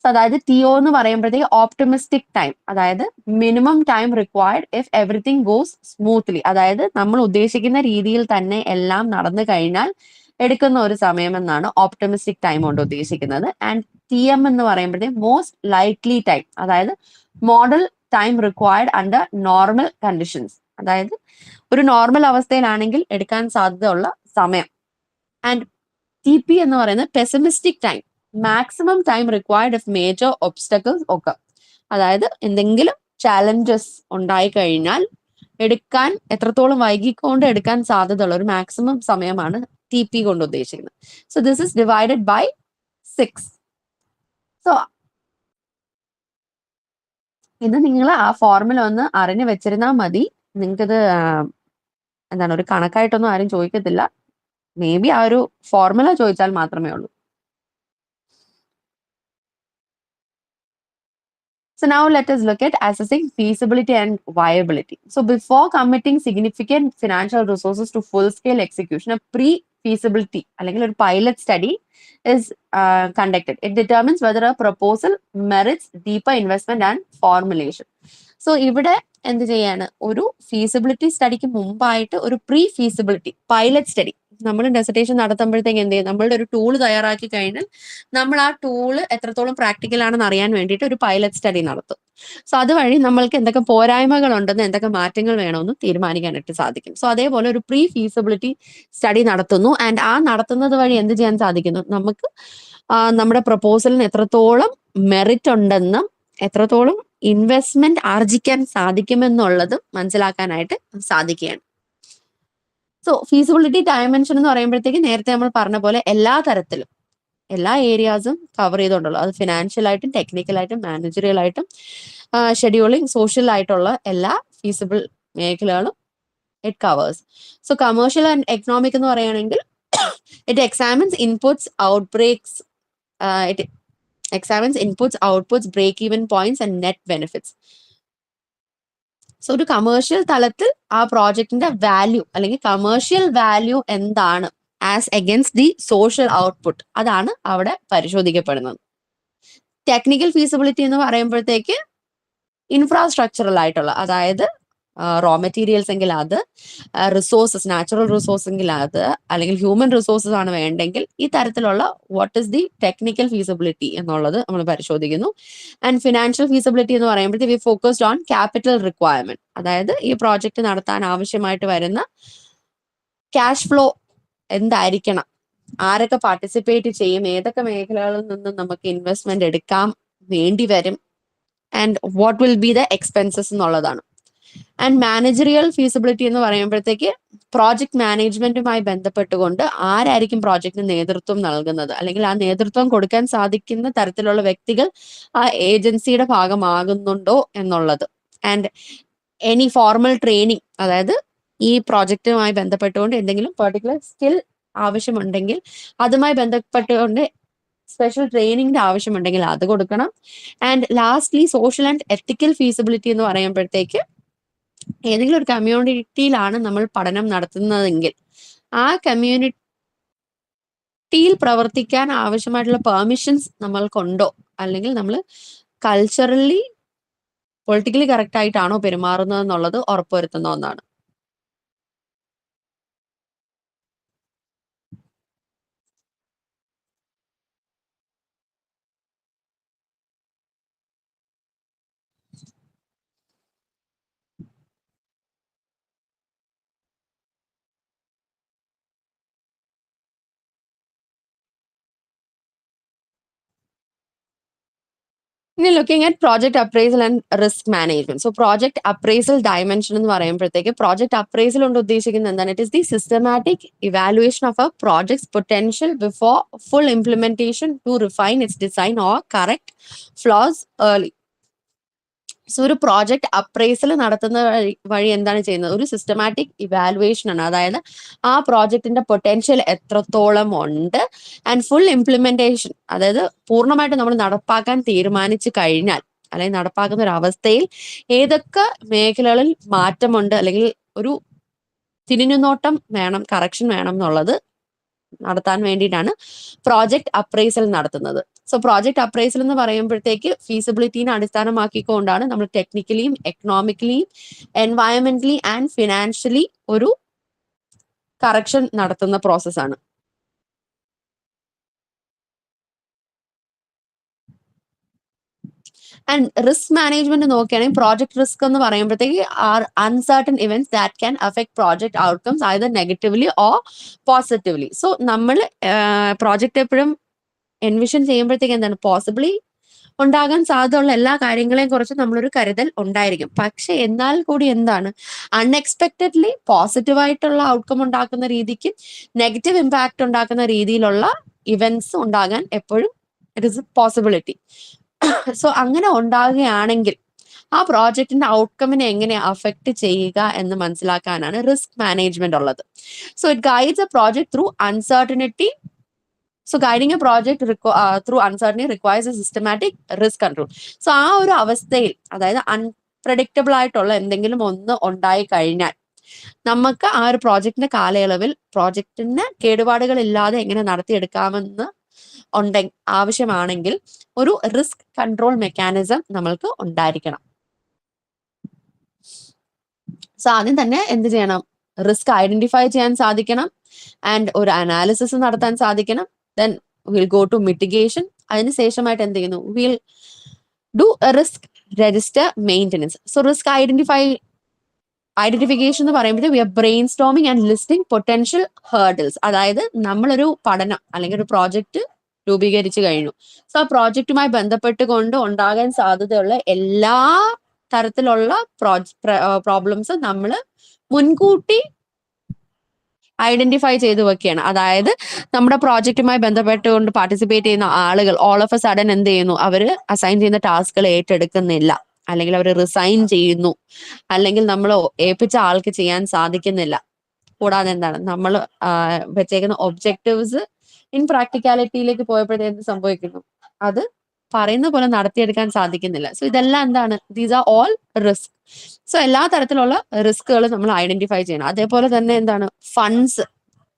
അതായത് TO എന്ന് പറയുമ്പോഴത്തേക്ക് ഓപ്റ്റിമിസ്റ്റിക് ടൈം, അതായത് minimum time required if everything goes smoothly. അതായത് നമ്മൾ ഉദ്ദേശിക്കുന്ന രീതിയിൽ തന്നെ എല്ലാം നടന്നു കഴിഞ്ഞാൽ എടുക്കുന്ന ഒരു സമയം എന്നാണ് ഓപ്റ്റമിസ്റ്റിക് ടൈം കൊണ്ട് ഉദ്ദേശിക്കുന്നത്. ആൻഡ് TM എന്ന് പറയുമ്പോഴത്തേക്ക് മോസ്റ്റ് ലൈക്ലി ടൈം, അതായത് model time required under normal conditions, അതായത് ഒരു നോർമൽ അവസ്ഥയിലാണെങ്കിൽ എടുക്കാൻ സാധ്യതയുള്ള സമയം. ആൻഡ് TP എന്ന് പറയുന്നത് pessimistic time, maximum time required if major obstacles ഒക്കെ, അതായത് എന്തെങ്കിലും ചാലഞ്ചസ് ഉണ്ടായി കഴിഞ്ഞാൽ എടുക്കാൻ എത്രത്തോളം വൈകിക്കൊണ്ട് എടുക്കാൻ സാധ്യതയുള്ള ഒരു മാക്സിമം സമയമാണ് TP കൊണ്ട് ഉദ്ദേശിക്കുന്നത്. So this is divided by 6. So ഇത് നിങ്ങൾ ആ ഫോർമുല ഒന്ന് അറിഞ്ഞു വെച്ചിരുന്നാൽ മതി. നിങ്ങൾക്കിത് എന്താണ് ഒരു കണക്കായിട്ടൊന്നും ആരും ചോദിക്കത്തില്ല, മേ ബി ആ ഒരു ഫോർമുല ചോദിച്ചാൽ മാത്രമേ ഉള്ളൂ. So now let us look at assessing feasibility and viability. So before committing significant financial resources to full-scale execution, a pre-feasibility, അല്ലെങ്കിൽ ഒരു pilot study is conducted. It determines whether a proposal merits deeper investment and formulation. So ഇവിടെ എന്ത് ചെയ്യാണ്, ഒരു feasibility സ്റ്റഡിക്ക് മുമ്പായിട്ട് ഒരു pre feasibility pilot study നമ്മൾ dissertation നടത്തുമ്പോഴത്തേക്ക് എന്ത് ചെയ്യും, നമ്മളുടെ ഒരു ടൂൾ തയ്യാറാക്കി കഴിഞ്ഞാൽ നമ്മൾ ആ ടൂള് എത്രത്തോളം പ്രാക്ടിക്കൽ ആണെന്ന് അറിയാൻ വേണ്ടിയിട്ട് ഒരു പൈലറ്റ് സ്റ്റഡി നടത്തും. സോ അതുവഴി നമ്മൾക്ക് എന്തൊക്കെ പോരായ്മകൾ ഉണ്ടെന്ന്, എന്തൊക്കെ മാറ്റങ്ങൾ വേണമെന്ന് തീരുമാനിക്കാനായിട്ട് സാധിക്കും. സോ അതേപോലെ ഒരു പ്രീ ഫീസിബിലിറ്റി സ്റ്റഡി നടത്തുന്നു. ആൻഡ് ആ നടത്തുന്നത് വഴി എന്ത് ചെയ്യാൻ സാധിക്കുന്നു, നമുക്ക് നമ്മുടെ പ്രപ്പോസലിന് എത്രത്തോളം മെറിറ്റ് ഉണ്ടെന്നും എത്രത്തോളം ഇൻവെസ്റ്റ്മെന്റ് ആർജിക്കാൻ സാധിക്കുമെന്നുള്ളതും മനസ്സിലാക്കാനായിട്ട് സാധിക്കുകയാണ്. സോ ഫീസിബിലിറ്റി ഡയമെൻഷൻ എന്ന് പറയുമ്പോഴത്തേക്ക് നേരത്തെ നമ്മൾ പറഞ്ഞ പോലെ എല്ലാ തരത്തിലും എല്ലാ ഏരിയാസും കവർ ചെയ്തുകൊണ്ടുള്ളൂ. അത് ഫിനാൻഷ്യൽ ആയിട്ടും ടെക്നിക്കൽ ആയിട്ടും മാനേജറിയൽ ആയിട്ടും ഷെഡ്യൂളിംഗ് സോഷ്യൽ ആയിട്ടുള്ള എല്ലാ ഫീസിബിൾ മേഖലകളും it covers. So commercial and economic എന്ന് പറയുകയാണെങ്കിൽ it examines inputs outbreaks, it examines inputs, outputs, break-even points and net benefits. So ഒരു കമേഴ്ഷ്യൽ തലത്തിൽ ആ പ്രോജക്റ്റിന്റെ വാല്യൂ അല്ലെങ്കിൽ കമേഴ്ഷ്യൽ വാല്യൂ എന്താണ് as against the social output, അതാണ് അവിടെ പരിശോധിക്കപ്പെടുന്നത്. ടെക്നിക്കൽ ഫീസിബിലിറ്റി എന്ന് പറയുമ്പോഴത്തേക്ക് ഇൻഫ്രാസ്ട്രക്ചറൽ ആയിട്ടുള്ള, അതായത് റോ മെറ്റീരിയൽസ് എങ്കിൽ അത്, റിസോഴ്സസ് നാച്ചുറൽ റിസോഴ്സ് എങ്കിൽ അത്, അല്ലെങ്കിൽ ഹ്യൂമൻ റിസോഴ്സസ് ആണ് വേണ്ടെങ്കിൽ ഈ തരത്തിലുള്ള what is the technical feasibility എന്നുള്ളത് നമ്മൾ പരിശോധിക്കുന്നു. ആൻഡ് ഫിനാൻഷ്യൽ ഫീസിബിലിറ്റി എന്ന് പറയുമ്പോഴത്തേക്ക് we focused on capital requirement, അതായത് ഈ പ്രോജക്റ്റ് നടത്താൻ ആവശ്യമായിട്ട് വരുന്ന ക്യാഷ് ഫ്ലോ എന്തായിരിക്കണം, ആരൊക്കെ പാർട്ടിസിപ്പേറ്റ് ചെയ്യും, ഏതൊക്കെ മേഖലകളിൽ നിന്നും നമുക്ക് ഇൻവെസ്റ്റ്മെന്റ് എടുക്കാം വേണ്ടി വരും, and what will be the expenses എന്നുള്ളതാണ്. ആൻഡ് മാനേജറിയൽ ഫീസിബിലിറ്റി എന്ന് പറയുമ്പോഴത്തേക്ക് പ്രോജക്ട് മാനേജ്മെന്റുമായി ബന്ധപ്പെട്ടുകൊണ്ട് ആരായിരിക്കും പ്രോജക്റ്റിന് നേതൃത്വം നൽകുന്നത്, അല്ലെങ്കിൽ ആ നേതൃത്വം കൊടുക്കാൻ സാധിക്കുന്ന തരത്തിലുള്ള വ്യക്തികൾ ആ ഏജൻസിയുടെ ഭാഗമാകുന്നുണ്ടോ എന്നുള്ളത്. ആൻഡ് എനി ഫോർമൽ ട്രെയിനിങ്, അതായത് ഈ പ്രോജക്റ്റുമായി ബന്ധപ്പെട്ടുകൊണ്ട് എന്തെങ്കിലും പെർട്ടിക്കുലർ സ്കിൽ ആവശ്യമുണ്ടെങ്കിൽ അതുമായി ബന്ധപ്പെട്ടുകൊണ്ട് സ്പെഷ്യൽ ട്രെയിനിങ്ങിന്റെ ആവശ്യമുണ്ടെങ്കിൽ അത് കൊടുക്കണം. And lastly social and ethical feasibility എന്ന് പറയുമ്പോഴത്തേക്ക് ഏതെങ്കിലും ഒരു കമ്മ്യൂണിറ്റിയിലാണ് നമ്മൾ പഠനം നടത്തുന്നതെങ്കിൽ ആ കമ്മ്യൂണിറ്റിയിൽ പ്രവർത്തിക്കാൻ ആവശ്യമായിട്ടുള്ള പെർമിഷൻസ് നമ്മൾക്കുണ്ടോ, അല്ലെങ്കിൽ നമ്മൾ കൾച്ചറലി പൊളിറ്റിക്കലി കറക്റ്റ് ആയിട്ടാണോ പെരുമാറുന്നത് എന്നുള്ളത് ഉറപ്പുവരുത്തുന്ന ഒന്നാണ്. ഇനി looking at project appraisal and risk management. So project appraisal dimension എന്ന് പറയുമ്പോഴത്തേക്ക് പ്രോജക്ട് അപ്രൈസൽ കൊണ്ട് ഉദ്ദേശിക്കുന്നത് എന്താണ്, it is the systematic evaluation of a project's potential before full implementation to refine its design or correct flaws early. So ഒരു project appraisal നടത്തുന്ന വഴി എന്താണ് ചെയ്യുന്നത്, ഒരു സിസ്റ്റമാറ്റിക് ഇവാലുവേഷൻ ആണ്, അതായത് ആ പ്രോജക്റ്റിന്റെ പൊട്ടൻഷ്യൽ എത്രത്തോളം ഉണ്ട്, ആൻഡ് ഫുൾ ഇംപ്ലിമെന്റേഷൻ, അതായത് പൂർണ്ണമായിട്ട് നമ്മൾ നടപ്പാക്കാൻ തീരുമാനിച്ചു കഴിഞ്ഞാൽ അല്ലെങ്കിൽ നടപ്പാക്കുന്ന ഒരു അവസ്ഥയിൽ ഏതൊക്കെ മേഖലകളിൽ മാറ്റമുണ്ട്, അല്ലെങ്കിൽ ഒരു തിരിഞ്ഞുനോട്ടം വേണം, കറക്ഷൻ വേണം എന്നുള്ളത് നടത്താൻ വേണ്ടിയിട്ടാണ് പ്രോജക്ട് അപ്രൈസൽ നടത്തുന്നത്. സോ പ്രോജക്ട് അപ്രൈസൽ എന്ന് പറയുമ്പോഴത്തേക്ക് ഫീസിബിലിറ്റിനെ അടിസ്ഥാനമാക്കിക്കൊണ്ടാണ് നമ്മൾ ടെക്നിക്കലിയും എക്കണോമിക്കലിയും എൻവയറമെന്റലി ആൻഡ് ഫിനാൻഷ്യലി ഒരു കറക്ഷൻ നടത്തുന്ന പ്രോസസ്സാണ്. ആൻഡ് റിസ്ക് മാനേജ്മെന്റ് നോക്കുകയാണെങ്കിൽ പ്രോജക്ട് റിസ്ക് എന്ന് പറയുമ്പോഴത്തേക്ക് are uncertain events that can affect project outcomes either negatively or positively. So നമ്മൾ പ്രോജക്റ്റ് എപ്പോഴും എൻവിഷൻ ചെയ്യുമ്പോഴത്തേക്ക് എന്താണ് പോസിബിളി ഉണ്ടാകാൻ സാധ്യതയുള്ള എല്ലാ കാര്യങ്ങളെയും കുറിച്ച് നമ്മളൊരു കരുതൽ ഉണ്ടായിരിക്കും. പക്ഷെ എന്നാൽ കൂടി എന്താണ് അൺഎക്സ്പെക്റ്റഡ്ലി പോസിറ്റീവായിട്ടുള്ള ഔട്ട്കം ഉണ്ടാക്കുന്ന രീതിക്ക് നെഗറ്റീവ് ഇമ്പാക്ട് ഉണ്ടാക്കുന്ന രീതിയിലുള്ള ഇവന്റ്സ് ഉണ്ടാകാൻ എപ്പോഴും it is A possibility. So അങ്ങനെ ഉണ്ടാകുകയാണെങ്കിൽ ആ പ്രോജക്റ്റിന്റെ ഔട്ട്കമ്മിനെ എങ്ങനെ അഫക്ട് ചെയ്യുക എന്ന് മനസ്സിലാക്കാനാണ് റിസ്ക് മാനേജ്മെന്റ് ഉള്ളത്. So it guides A project through uncertainty. So guiding A project through uncertainty requires A systematic risk control. So ആ ഒരു അവസ്ഥയിൽ, അതായത് അൺപ്രഡിക്റ്റബിൾ ആയിട്ടുള്ള എന്തെങ്കിലും ഒന്ന് ഉണ്ടായി കഴിഞ്ഞാൽ നമുക്ക് ആ ഒരു പ്രോജക്റ്റിന്റെ കാലയളവിൽ പ്രോജക്റ്റിന് കേടുപാടുകൾ ഇല്ലാതെ എങ്ങനെ നടത്തിയെടുക്കാമെന്ന് ആവശ്യമാണെങ്കിൽ ഒരു റിസ്ക് കൺട്രോൾ മെക്കാനിസം നമ്മൾക്ക് ഉണ്ടായിരിക്കണം. സോ ആദ്യം തന്നെ എന്ത് ചെയ്യണം? റിസ്ക് ഐഡന്റിഫൈ ചെയ്യാൻ സാധിക്കണം ആൻഡ് ഒരു അനാലിസിസ് നടത്താൻ സാധിക്കണം. Then will go to mitigation. അതിനുശേഷമായിട്ട് എന്ത് ചെയ്യുന്നു? Will do risk register maintenance. So risk identification എന്ന് പറയുമ്പോൾ we are brainstorming and listing potential hurdles. അതായത് നമ്മളൊരു പഠനം അല്ലെങ്കിൽ ഒരു പ്രോജക്റ്റ് രൂപീകരിച്ചു കഴിഞ്ഞു. സോ ആ പ്രോജക്റ്റുമായി ബന്ധപ്പെട്ടുകൊണ്ട് ഉണ്ടാകാൻ സാധ്യതയുള്ള എല്ലാ തരത്തിലുള്ള പ്രോബ്ലംസ് നമ്മൾ മുൻകൂട്ടി ഐഡന്റിഫൈ ചെയ്ത് വെക്കുകയാണ്. അതായത് നമ്മുടെ പ്രോജക്റ്റുമായി ബന്ധപ്പെട്ടുകൊണ്ട് പാർട്ടിസിപ്പേറ്റ് ചെയ്യുന്ന ആളുകൾ ഓൾ ഓഫ് എ സഡൻ എന്ത് ചെയ്യുന്നു? അവർ അസൈൻ ചെയ്യുന്ന ടാസ്കുകൾ ഏറ്റെടുക്കുന്നില്ല, അല്ലെങ്കിൽ അവർ റിസൈൻ ചെയ്യുന്നു, അല്ലെങ്കിൽ നമ്മൾ ഏൽപ്പിച്ച ആൾക്ക് ചെയ്യാൻ സാധിക്കുന്നില്ല. കൂടാതെ എന്താണ് നമ്മൾ വെച്ചേക്കുന്ന ഒബ്ജക്റ്റീവ്സ് ഇൻ പ്രാക്ടിക്കാലിറ്റിയിലേക്ക് പോയപ്പോഴത്തേ എന്ത് സംഭവിക്കുന്നു? അത് പറയുന്ന പോലെ നടത്തിയെടുക്കാൻ സാധിക്കുന്നില്ല. സോ ഇതെല്ലാം എന്താണ്? These are all risk. So എല്ലാ തരത്തിലുള്ള റിസ്കുകൾ നമ്മൾ ഐഡന്റിഫൈ ചെയ്യണം. അതേപോലെ തന്നെ എന്താണ്? ഫണ്ട്സ്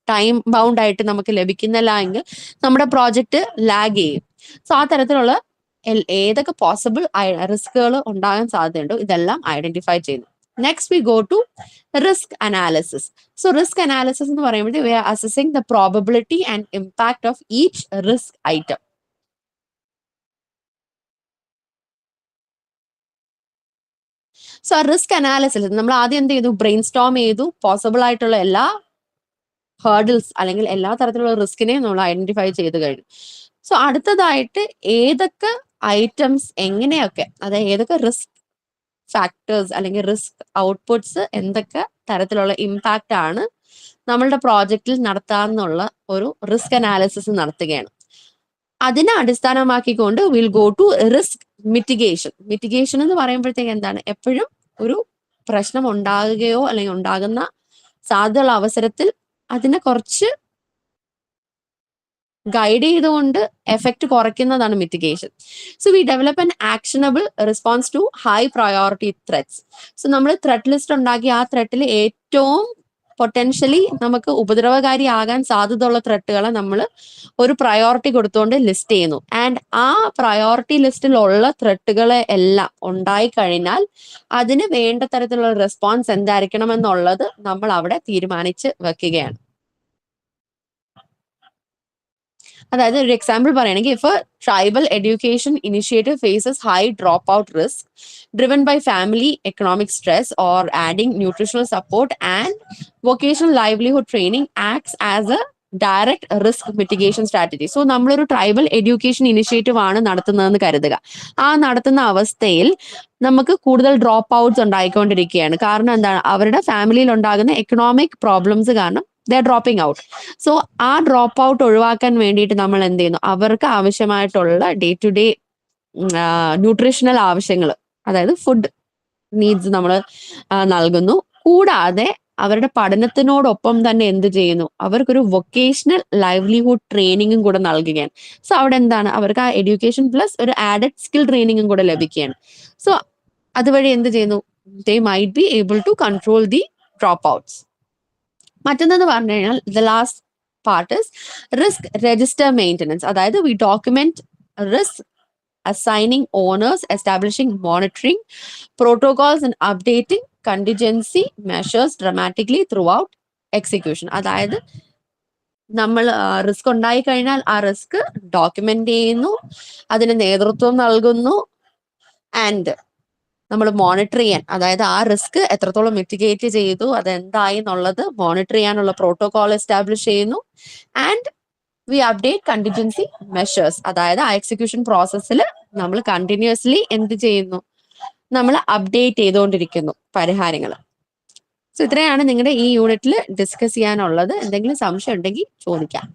ടൈം ബൗണ്ട് ആയിട്ട് നമുക്ക് ലഭിക്കുന്നില്ല എങ്കിൽ നമ്മുടെ പ്രോജക്റ്റ് ലാഗ് ചെയ്യും. സോ ആ തരത്തിലുള്ള ഏതൊക്കെ പോസിബിൾ റിസ്കുകൾ ഉണ്ടാകാൻ സാധ്യതയുണ്ടോ ഇതെല്ലാം ഐഡന്റിഫൈ ചെയ്യുന്നു. Next we go to risk analysis. So risk analysis എന്ന് പറയുമ്പോൾ we are assessing the probability and impact of each risk item. So ആ റിസ്ക് അനാലിസിസ് നമ്മൾ ആദ്യം എന്ത് ചെയ്തു? ബ്രെയിൻ സ്റ്റോം ചെയ്തു. പോസിബിൾ ആയിട്ടുള്ള എല്ലാ ഹേർഡിൽസ് അല്ലെങ്കിൽ എല്ലാ തരത്തിലുള്ള റിസ്കിനെയും നമ്മൾ ഐഡന്റിഫൈ ചെയ്ത് കഴിഞ്ഞു. സോ അടുത്തതായിട്ട് ഏതൊക്കെ ഐറ്റംസ് എങ്ങനെയൊക്കെ, അതായത് ഏതൊക്കെ റിസ്ക് ഫാക്ടേഴ്സ് അല്ലെങ്കിൽ റിസ്ക് ഔട്ട്പുട്ട്സ് എന്തൊക്കെ തരത്തിലുള്ള ഇമ്പാക്റ്റ് ആണ് നമ്മളുടെ പ്രോജക്റ്റിൽ നടത്താമെന്നുള്ള ഒരു റിസ്ക് അനാലിസിസ് നടത്തുകയാണ്. അതിനെ അടിസ്ഥാനമാക്കിക്കൊണ്ട് will go to risk mitigation. Mitigation എന്ന് പറയുമ്പോഴത്തേക്ക് എന്താണ്? എപ്പോഴും ഒരു പ്രശ്നം ഉണ്ടാകുകയോ അല്ലെങ്കിൽ ഉണ്ടാകുന്ന സാധ്യതയുള്ള അവസരത്തിൽ അതിനെ കുറച്ച് ഗൈഡ് ചെയ്തുകൊണ്ട് എഫക്റ്റ് കുറയ്ക്കുന്നതാണ് mitigation. So we develop an actionable response to high priority threats. So നമ്മൾ ത്രെറ്റ് ലിസ്റ്റ് ഉണ്ടാക്കി ആ ത്രെറ്റിൽ ഏറ്റവും പൊട്ടൻഷ്യലി നമുക്ക് ഉപദ്രവകാരി ആകാൻ സാധ്യതയുള്ള ത്രെട്ടുകളെ നമ്മൾ ഒരു പ്രയോറിറ്റി കൊടുത്തുകൊണ്ട് ലിസ്റ്റ് ചെയ്യുന്നു. ആൻഡ് ആ പ്രയോറിറ്റി ലിസ്റ്റിലുള്ള ത്രെട്ടുകളെ എല്ലാം ഉണ്ടായി കഴിഞ്ഞാൽ അതിന് വേണ്ട തരത്തിലുള്ള റെസ്പോൺസ് എന്തായിരിക്കണം എന്നുള്ളത് നമ്മൾ അവിടെ തീരുമാനിച്ച് വെക്കുകയാണ്. അതായത് ഒരു എക്സാമ്പിൾ പറയുകയാണെങ്കിൽ, if a tribal education initiative faces high drop out risk driven by family economic stress or adding nutritional support and vocational livelihood training acts as a direct risk mitigation strategy. So നമ്മളൊരു tribal education initiative ആണ് നടത്തുന്നതെന്ന് കരുതുക. ആ നടത്തുന്ന അവസ്ഥയിൽ നമുക്ക് കൂടുതൽ drop outs ഉണ്ടായിക്കൊണ്ടിരിക്കുകയാണ്. കാരണം എന്താണ്? അവരുടെ ഫാമിലിയിൽ ഉണ്ടാകുന്ന എക്കണോമിക് പ്രോബ്ലംസ് കാരണം they are dropping out. So ആ ഡ്രോപ്പ് ഔട്ട് ഒഴിവാക്കാൻ വേണ്ടിയിട്ട് നമ്മൾ എന്ത് ചെയ്യുന്നു? അവർക്ക് ആവശ്യമായിട്ടുള്ള ഡേ ടു ഡേ ന്യൂട്രീഷണൽ ആവശ്യങ്ങൾ, അതായത് ഫുഡ് നീഡ്സ് നമ്മൾ നൽകുന്നു. കൂടാതെ അവരുടെ പഠനത്തിനോടൊപ്പം തന്നെ എന്ത് ചെയ്യുന്നു? അവർക്കൊരു വൊക്കേഷണൽ ലൈവ്ലിഹുഡ് ട്രെയിനിങ്ങും കൂടെ നൽകുകയാണ്. സോ അവിടെ എന്താണ്? അവർക്ക് ആ എഡ്യൂക്കേഷൻ പ്ലസ് ഒരു ആഡഡ് സ്കിൽ ട്രെയിനിങ്ങും കൂടെ ലഭിക്കുകയാണ്. സോ അതുവഴി എന്ത് ചെയ്യുന്നു? They might be able to control the drop outs. മറ്റൊന്നെന്ന് പറഞ്ഞു കഴിഞ്ഞാൽ the last part is risk register maintenance. അതായത് we document risk, assigning owners, establishing monitoring protocols and updating contingency measures dramatically throughout execution. അതായത് നമ്മൾ risk ഉണ്ടായി കഴിഞ്ഞാൽ ആ risk document ചെയ്യുന്നു, അതിന് നേതൃത്വം നൽകുന്നു, ആൻഡ് നമ്മൾ മോണിറ്റർ ചെയ്യാൻ, അതായത് ആ റിസ്ക് എത്രത്തോളം മിറ്റിഗേറ്റ് ചെയ്തു, അതെന്തായി എന്നുള്ളത് മോണിറ്റർ ചെയ്യാനുള്ള പ്രോട്ടോകോൾ എസ്റ്റാബ്ലിഷ് ചെയ്യുന്നു. And we update contingency measures, അതായത് ആ എക്സിക്യൂഷൻ പ്രോസസ്സിൽ നമ്മൾ കണ്ടിന്യൂസ്ലി എന്ത് ചെയ്യുന്നു, നമ്മൾ അപ്ഡേറ്റ് ചെയ്തുകൊണ്ടിരിക്കുന്നു പരിഹാരങ്ങൾ. സോ ഇത്രയാണ് നിങ്ങളുടെ ഈ യൂണിറ്റിൽ ഡിസ്കസ് ചെയ്യാനുള്ളത്. എന്തെങ്കിലും സംശയം ഉണ്ടെങ്കിൽ ചോദിക്കാം.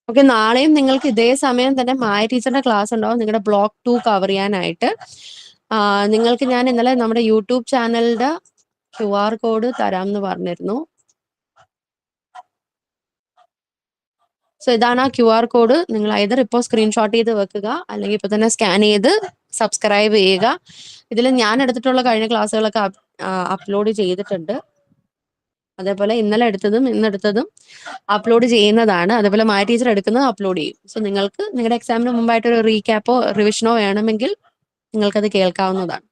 ഓക്കെ, നാളെയും നിങ്ങൾക്ക് ഇതേ സമയം തന്നെ മായ ടീച്ചറിന്റെ ക്ലാസ് ഉണ്ടാവും നിങ്ങളുടെ ബ്ലോക്ക് 2 കവർ ചെയ്യാനായിട്ട്. നിങ്ങൾക്ക് ഞാൻ ഇന്നലെ നമ്മുടെ യൂട്യൂബ് ചാനലിന്റെ QR കോഡ് തരാം എന്ന് പറഞ്ഞിരുന്നു. സോ ഇതാണ് ആ QR കോഡ്. നിങ്ങൾ ഐദർ ഇപ്പോൾ സ്ക്രീൻഷോട്ട് ചെയ്ത് വെക്കുക, അല്ലെങ്കിൽ ഇപ്പൊ തന്നെ സ്കാൻ ചെയ്ത് സബ്സ്ക്രൈബ് ചെയ്യുക. ഇതിൽ ഞാൻ എടുത്തിട്ടുള്ള കഴിഞ്ഞ ക്ലാസ്സുകളൊക്കെ അപ്ലോഡ് ചെയ്തിട്ടുണ്ട്. അതേപോലെ ഇന്നലെ എടുത്തതും ഇന്നെടുത്തതും അപ്ലോഡ് ചെയ്യുന്നതാണ്. അതേപോലെ മായ ടീച്ചർ എടുക്കുന്നത് അപ്ലോഡ് ചെയ്യും. സോ നിങ്ങൾക്ക് നിങ്ങളുടെ എക്സാമിന് മുമ്പായിട്ട് ഒരു റീക്യാപ്പോ റിവിഷനോ വേണമെങ്കിൽ നിങ്ങൾക്കത് കേൾക്കാവുന്നതാണ്.